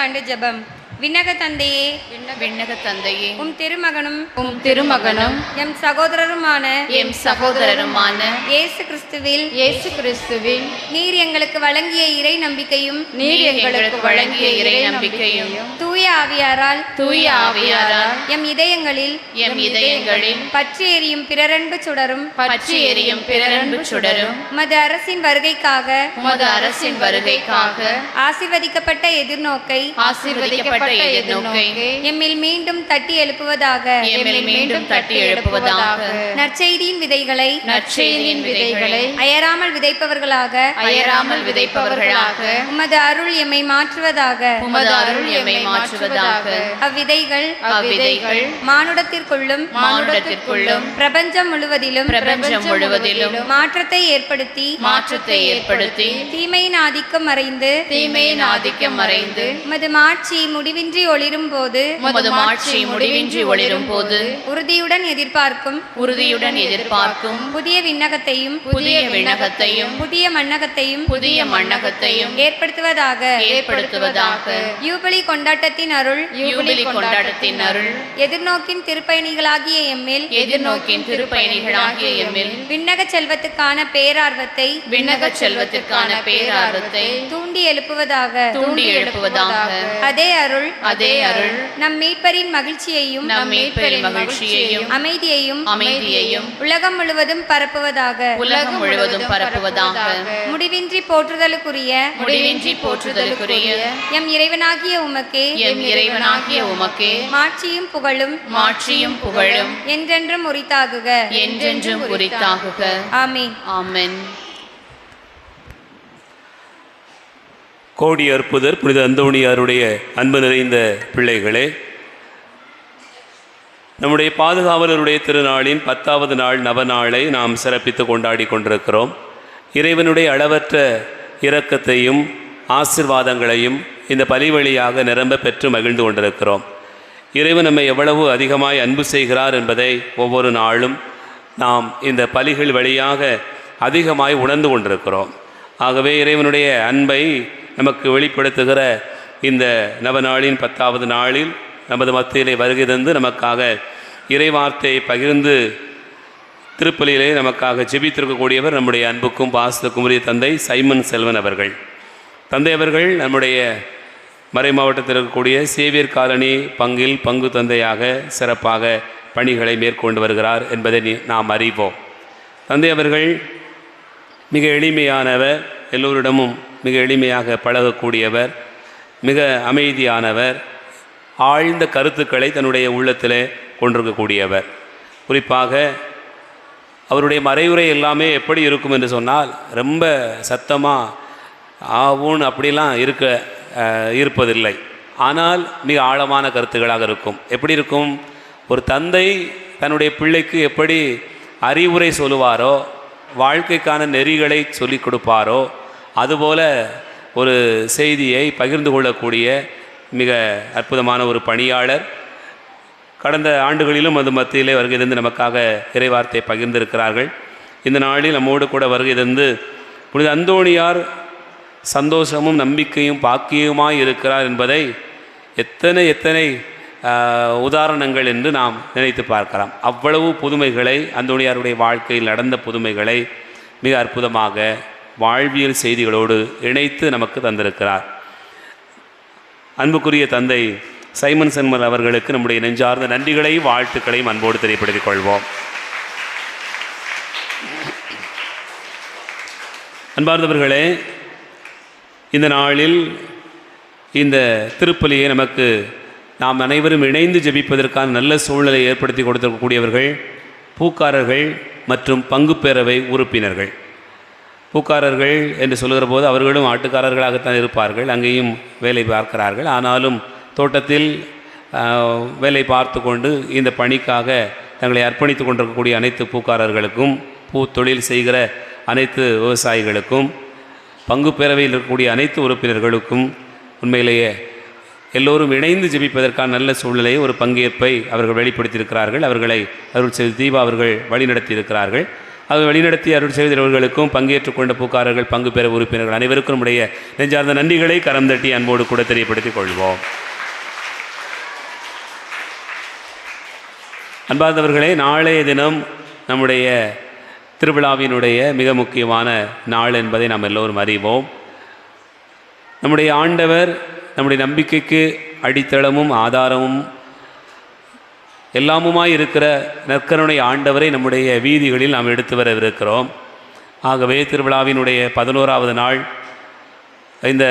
ஆண்டு ஜெபம். விண்ணக தந்தையே, விண்ணக தந்தையே, உம் திருமகனும் திருமகனும் எம் சகோதரருமான இயேசு கிறிஸ்துவில் நீர் எங்களுக்கு வழங்கிய இறை நம்பிக்கையும் தூய ஆவியாரால் எம் இதயங்களில் பற்றி எரியும் பிறரன்பு சுடரும் உமது அரசின் வருகைக்காக ஆசீர்வதிக்கப்பட்ட எதிர்நோக்கை எம்மில் மீண்டும் தட்டி எழுப்புவதாக. நற்செய்தியின் விதைகளை அயராமல் விதைப்பவர்களாக உமது அருள் எம்மை மாற்றுவதாக. அவ்விதைகள் மானுடத்திற்குள்ளும் பிரபஞ்சம் முழுவதிலும் மாற்றத்தை ஏற்படுத்தி தீமையின் ஆதிக்கம் மறைந்து உமது மாட்சி முடிவின்றி ஒளிரும் போது உறுதியுடன் எதிர்பார்க்கும் புதிய விண்ணகத்தையும் புதிய மண்ணகத்தையும் ஏற்படுத்துவதாக. யூபிலி கொண்டாட்டத்தின் அருள் எதிர்நோக்கின் திருப்பயணிகளாகிய எம்மில் விண்ணக செல்வத்துக்கான பேரார்வத்தை தூண்டி எழுப்புவதாக. அதே அருள் நம் மீட்பரின் மகிழ்ச்சியையும் அமைதியையும் உலகம் முழுவதும் பரப்புவதாக. முடிவின்றி போற்றுதலுக்குரிய எம் இறைவனாகிய உமக்கே மாட்சியும் புகழும் என்றென்றும் உரித்தாகுக. ஆமென். கோடி அற்புதர் புனித அந்தோணியாருடைய அன்பு நிறைந்த பிள்ளைகளே, நம்முடைய பாதுகாவலருடைய திருநாளின் 10வது நாள் நவநாளை நாம் சிறப்பித்து கொண்டாடி கொண்டிருக்கிறோம். இறைவனுடைய அளவற்ற இரக்கத்தையும் ஆசீர்வாதங்களையும் இந்த பலி வழியாக நிரம்ப பெற்று மகிழ்ந்து கொண்டிருக்கிறோம். இறைவன் நம்மை எவ்வளவு அதிகமாய் அன்பு செய்கிறார் என்பதை ஒவ்வொரு நாளும் நாம் இந்த பலிகள் வழியாக அதிகமாய் உணர்ந்து கொண்டிருக்கிறோம். ஆகவே இறைவனுடைய அன்பை நமக்கு வெளிப்படுத்துகிற இந்த நவநாளின் 10வது நாளில் நமது மத்தியிலே வருகை தந்து நமக்காக இறைவார்த்தையை பகிர்ந்து திருப்பலியிலே நமக்காக ஜெபித்திருக்கக்கூடியவர் நம்முடைய அன்புக்கும் பாசத்துக்கும் உரிய தந்தை சைமன் செல்வன் அவர்கள். தந்தை அவர்கள் நம்முடைய மறை மாவட்டத்தில் இருக்கக்கூடிய சேவியர் காலனி பங்கில் பங்கு தந்தையாக சிறப்பாக பணிகளை மேற்கொண்டு வருகிறார் என்பதை நாம் அறிவோம். தந்தை அவர்கள் மிக எளிமையானவர், எல்லோரிடமும் மிக எளிமையாக பழகக்கூடியவர், மிக அமைதியானவர், ஆழ்ந்த கருத்துக்களை தன்னுடைய உள்ளத்தில் கொண்டிருக்கக்கூடியவர். குறிப்பாக அவருடைய மறைவுரை எல்லாமே எப்படி இருக்கும் என்று சொன்னால், ரொம்ப சத்தமாக ஆவுன் அப்படிலாம் இருப்பதில்லை. ஆனால் மிக ஆழமான கருத்துக்களாக இருக்கும். எப்படி இருக்கும்? ஒரு தந்தை தன்னுடைய பிள்ளைக்கு எப்படி அறிவுரை சொல்லுவாரோ, வாழ்க்கைக்கான நெறிகளை சொல்லிக் கொடுப்பாரோ, அதுபோல ஒரு செய்தியை பகிர்ந்து கொள்ளக்கூடிய மிக அற்புதமான ஒரு பணியாளர். கடந்த ஆண்டுகளிலும் அது மத்தியிலே வருகை தந்து நமக்காக இறைவார்த்தை பகிர்ந்திருக்கிறார்கள். இந்த நாளில் நம்மோடு கூட வருகை தந்து புனித அந்தோணியார் சந்தோஷமும் நம்பிக்கையும் பாக்கியமாய் இருக்கிறார் என்பதை எத்தனை உதாரணங்கள் என்று நாம் நினைத்து பார்க்கலாம். அவ்வளவு புதுமைகளை, அந்தோணியாருடைய வாழ்க்கையில் நடந்த புதுமைகளை மிக அற்புதமாக வாழ்வியல் செய்திகளோடு இணைத்து நமக்கு தந்திருக்கிறார். அன்புக்குரிய தந்தை சைமன் செல்வன் அவர்களுக்கு நம்முடைய நெஞ்சார்ந்த நன்றிகளையும் வாழ்த்துக்களையும் அன்போடு தெரியப்படுத்திக் கொள்வோம். அன்பார்ந்தவர்களே, இந்த நாளில் இந்த திருப்பலியை நமக்கு நாம் அனைவரும் இணைந்து ஜெபிப்பதற்கான நல்ல சூழ்நிலை ஏற்படுத்தி கொடுத்திருக்கக்கூடியவர்கள் பூக்காரர்கள் மற்றும் பங்கு பேரவை உறுப்பினர்கள். பூக்காரர்கள் என்று சொல்கிற போது அவர்களும் ஆட்டுக்காரர்களாகத்தான் இருப்பார்கள், அங்கேயும் வேலை பார்க்கிறார்கள். ஆனாலும் தோட்டத்தில் வேலை பார்த்து கொண்டு இந்த பணிக்காக தங்களை அர்ப்பணித்து கொண்டிருக்கக்கூடிய அனைத்து பூக்காரர்களுக்கும், பூ தொழில் செய்கிற அனைத்து விவசாயிகளுக்கும், பங்கு பேரவையில் இருக்கக்கூடிய அனைத்து உறுப்பினர்களுக்கும் உண்மையிலேயே எல்லோரும் இணைந்து ஜெபிப்பதற்கான நல்ல சூழ்நிலையை, ஒரு பங்கேற்பை அவர்கள் வெளிப்படுத்தியிருக்கிறார்கள். அவர்களை அருள் செய்து தீபா அவர்கள் வழிநடத்தியிருக்கிறார்கள். அது வழிநடத்தி அருள் செய்தவர்களுக்கும் பங்கேற்றுக் கொண்ட பூக்காரர்கள், பங்கு பெற உறுப்பினர்கள் அனைவருக்கும் நம்முடைய நெஞ்சார்ந்த நன்றிகளை கரம் தட்டி அன்போடு கூட தெரியப்படுத்திக் கொள்வோம். அன்பார்ந்தவர்களே, நாளைய தினம் நம்முடைய திருவிழாவினுடைய மிக முக்கியமான நாள் என்பதை நாம் எல்லோரும் அறிவோம். நம்முடைய ஆண்டவர் நம்முடைய நம்பிக்கைக்கு அடித்தளமும் ஆதாரமும் எல்லாமுமாய் இருக்கிற நற்கருணை ஆண்டவரை நம்முடைய வீதிகளில் நாம் எடுத்து வரவிருக்கிறோம். ஆகவே திருவிழாவினுடைய 11வது நாள் இந்த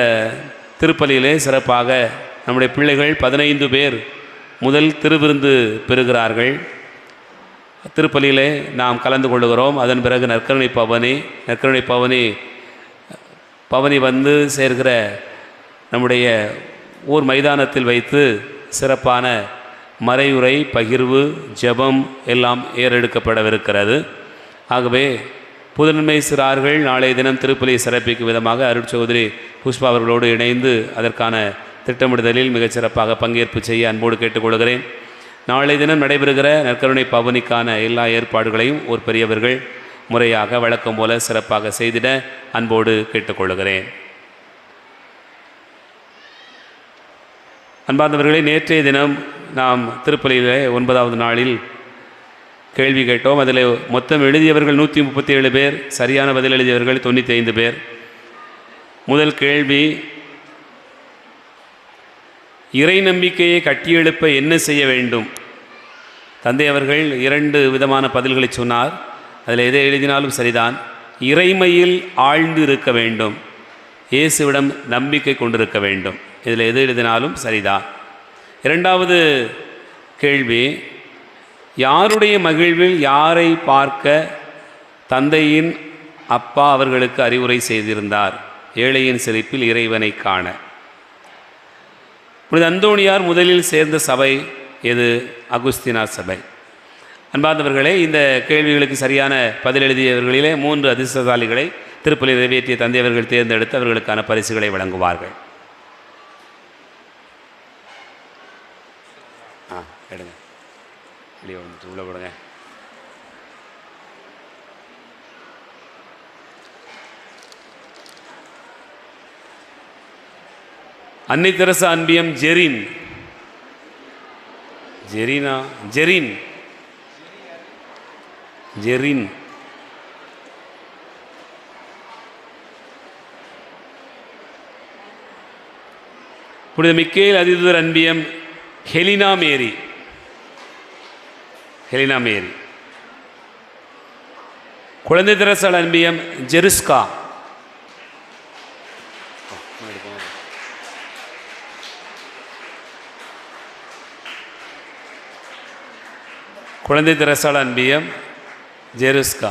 திருப்பலியிலே சிறப்பாக நம்முடைய பிள்ளைகள் 15 பேர் முதல் திருவிருந்து பெறுகிறார்கள். திருப்பலியிலே நாம் கலந்து கொள்ளுகிறோம். அதன் பிறகு நற்கருணை பவனி வந்து சேர்கிற நம்முடைய ஊர் மைதானத்தில் வைத்து சிறப்பான மறையுரை, பகிர்வு, ஜெபம் எல்லாம் ஏறெடுக்கப்படவிருக்கிறது. ஆகவே புதுநன்மை சிறார்கள் நாளைய தினம் திருப்பலியை சிறப்பிக்கும் விதமாக அருட்சகோதரி புஷ்பா அவர்களோடு இணைந்து அதற்கான திட்டமிடுதலில் மிகச்சிறப்பாக பங்கேற்பு செய்ய அன்போடு கேட்டுக்கொள்கிறேன். நாளைய தினம் நடைபெறுகிற நற்கருணை பவனிக்கான எல்லா ஏற்பாடுகளையும் ஒரு பெரியவர்கள் முறையாக வழக்கம் போல சிறப்பாக செய்திட அன்போடு கேட்டுக்கொள்கிறேன். அன்பார்ந்தவர்களே, நேற்றைய தினம் நாம் திருப்பலியில் 9வது நாளில் கேள்வி கேட்டோம். அதில் மொத்தம் எழுதியவர்கள் 137 பேர், சரியான பதில் எழுதியவர்கள் 95 பேர். முதல் கேள்வி, இறை நம்பிக்கையை கட்டியெழுப்ப என்ன செய்ய வேண்டும்? தந்தை அவர்கள் 2 விதமான பதில்களை சொன்னார். அதில் எதை எழுதினாலும் சரிதான். இறைமையில் ஆழ்ந்து இருக்க வேண்டும், இயேசுவிடம் நம்பிக்கை கொண்டிருக்க வேண்டும். இதில் எது எழுதினாலும் சரிதான். 2வது கேள்வி, யாருடைய மகிழ்வில் யாரை பார்க்க தந்தையின் அப்பா அவர்களுக்கு அறிவுரை செய்திருந்தார்? ஏழையின் செழிப்பில் இறைவனை காண. புனித அந்தோணியார் முதலில் சேர்ந்த சபை எது? அகுஸ்தினார் சபை. அன்பார்ந்தவர்களே, இந்த கேள்விகளுக்கு சரியான பதில் எழுதியவர்களிலே 3 அதிர்ஷ்டசாலிகளை திருப்பலி நிறைவேற்றிய தந்தை அவர்கள் தேர்ந்தெடுத்து அவர்களுக்கான பரிசுகளை வழங்குவார்கள். எடுங்க, வெளியே வந்துட்டு உள்ள போடுங்க. அன்னை தெரசா அன்பியம் ஜெரின். புனித மிக்கேல் அதிதூதர் அன்பியம் ஹெலினா மேரி. குழந்தை தெரசால் அன்பியம் ஜெருஸ்கா. குழந்தை தெரசால் அன்பியம் ஜெருஸ்கா.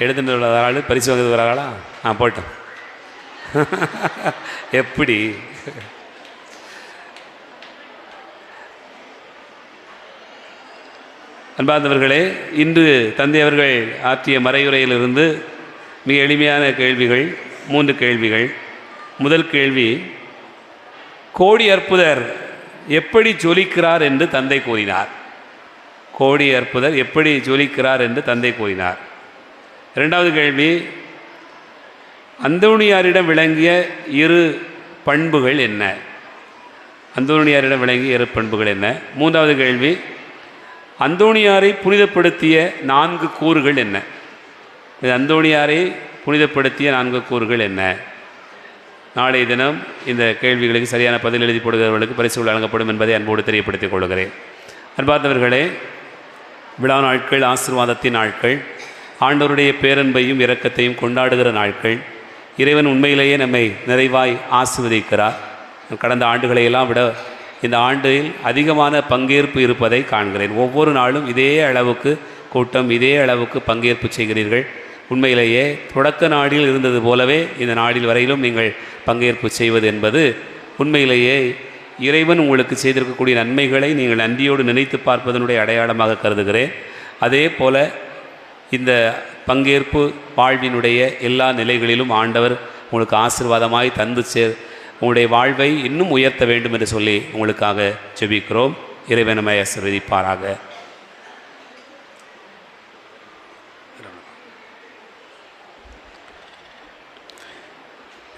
எடுத்துட்டு வர ஆள் பரிசு வாங்குறது வர ஆளா? போட்டோம். எப்படி? அன்பார்ந்தவர்களே, இன்று தந்தை அவர்கள் ஆற்றிய மறையுரையிலிருந்து மிக எளிமையான கேள்விகள், 3 கேள்விகள். முதல் கேள்வி, கோடி அற்புதர் எப்படி ஜொலிக்கிறார் என்று தந்தை கூறினார்? கோடி அற்புதர் எப்படி ஜொலிக்கிறார் என்று தந்தை கூறினார். 2வது கேள்வி, அந்தோணியாரிடம் விளங்கிய 2 பண்புகள் என்ன? அந்தோணியாரிடம் விளங்கிய 2 பண்புகள் என்ன? 3வது கேள்வி, அந்தோணியாரை புனிதப்படுத்திய 4 கூறுகள் என்ன? அந்தோணியாரை புனிதப்படுத்திய 4 கூறுகள் என்ன? நாளைய தினம் இந்த கேள்விகளுக்கு சரியான பதில் எழுதி போடுகிறவர்களுக்கு பரிசு வழங்கப்படும் என்பதை அன்போடு தெரியப்படுத்திக் கொள்கிறேன். அன்பார்ந்தவர்களே, விழா நாட்கள், ஆசீர்வாதத்தின் நாட்கள், ஆண்டவருடைய பேரன்பையும் இரக்கத்தையும் கொண்டாடுகிற நாட்கள். இறைவன் உண்மையிலேயே நம்மை நிறைவாய் ஆசீர்வதிக்கிறார். கடந்த ஆண்டுகளையெல்லாம் விட இந்த ஆண்டில் அதிகமான பங்கேற்பு இருப்பதை காண்கிறேன். ஒவ்வொரு நாளும் இதே அளவுக்கு கூட்டம், இதே அளவுக்கு பங்கேற்பு செய்கிறீர்கள். உண்மையிலேயே தொடக்க நாடில் இருந்தது போலவே இந்த நாடில் வரையிலும் நீங்கள் பங்கேற்பு செய்வது என்பது உண்மையிலேயே இறைவன் உங்களுக்கு செய்திருக்கக்கூடிய நன்மைகளை நீங்கள் நன்றியோடு நினைத்து பார்ப்பதனுடைய அடையாளமாக கருதுகிறேன். அதே போல் இந்த பங்கேற்பு வாழ்வினுடைய எல்லா நிலைகளிலும் ஆண்டவர் உங்களுக்கு ஆசீர்வாதமாய் தந்து உங்களுடைய வாழ்வை இன்னும் உயர்த்த வேண்டும் என்று சொல்லி உங்களுக்காக ஜெபிக்கிறோம். இறைவன் நம்மை ஆசீர்வதிப்பாராக.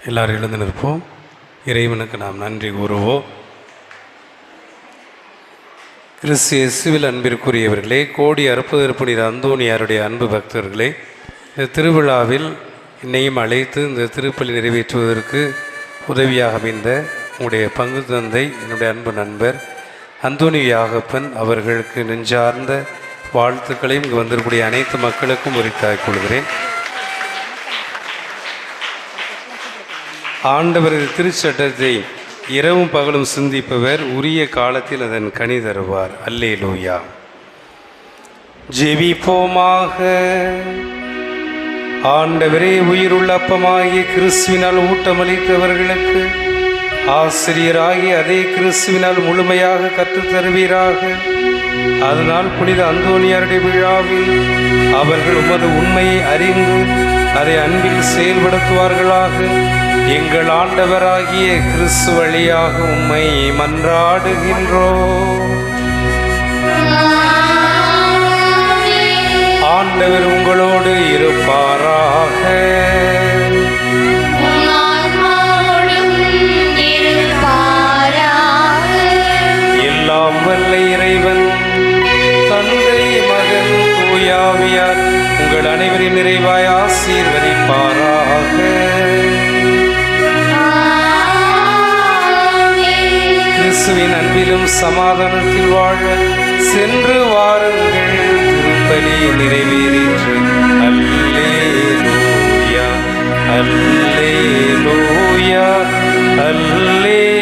எல்லாரும் எழுந்து நிற்போம். இறைவனுக்கு நாம் நன்றி கூறுவோம். கிறிஸ்து இயேசுவில் அன்பிற்குரியவர்களே, கோடி அற்புதர் புனித அந்தோணியாருடைய அன்பு பக்தர்களே, இந்த திருவிழாவில் என்னையும் அழைத்து இந்த திருப்பலி நிறைவேற்றுவதற்கு உதவியாக அமைந்த உங்களுடைய பங்கு தந்தை, என்னுடைய அன்பு நண்பர் அந்தோணி யாகப்பன் அவர்களுக்கு நெஞ்சார்ந்த வாழ்த்துக்களையும் இங்கு வந்திருக்கக்கூடிய அனைத்து மக்களுக்கும் உரித்தாக்கிக் கொள்கிறேன். ஆண்டவரது திருச்சட்டத்தை இரவும் பகலும் சிந்திப்பவர் உரிய காலத்தில் அதன் கனி தருவார். அல்லேலூயா. ஜெபிப்போமாக. ஆண்டவரே, உயிருள்ள அப்பமாகிய கிறிஸ்துவினால் ஊட்டமளித்தவர்களுக்கு ஆசிரியராகி அதே கிறிஸ்துவினால் முழுமையாக கற்றுத் தருவீராக. அதனால் புனித அந்தோணியாருடைய விழாவில் அவர்கள் உமது உண்மையை அறிந்து அதை அன்பில் செயல்படுத்துவார்களாக. எங்கள் ஆண்டவராகிய கிறிஸ்து வழியாக உம்மை மன்றாடுகின்றோம். ஆண்டவர் உங்களோடு இருப்பாராக. எல்லாம் வல்ல இறைவன் தந்தை, மகன், தூயாவியார் உங்கள் அனைவரின் நிறைவாய் ஆசீர்வதிப்பாராக. கிறிஸ்துவின் அன்பிலும் சமாதானத்தில் வாழ சென்று வாருங்கள். திருப்பலி நிறைவேறிற்று. அல்லேலூயா, அல்லேலூயா, அல்லேலூயா.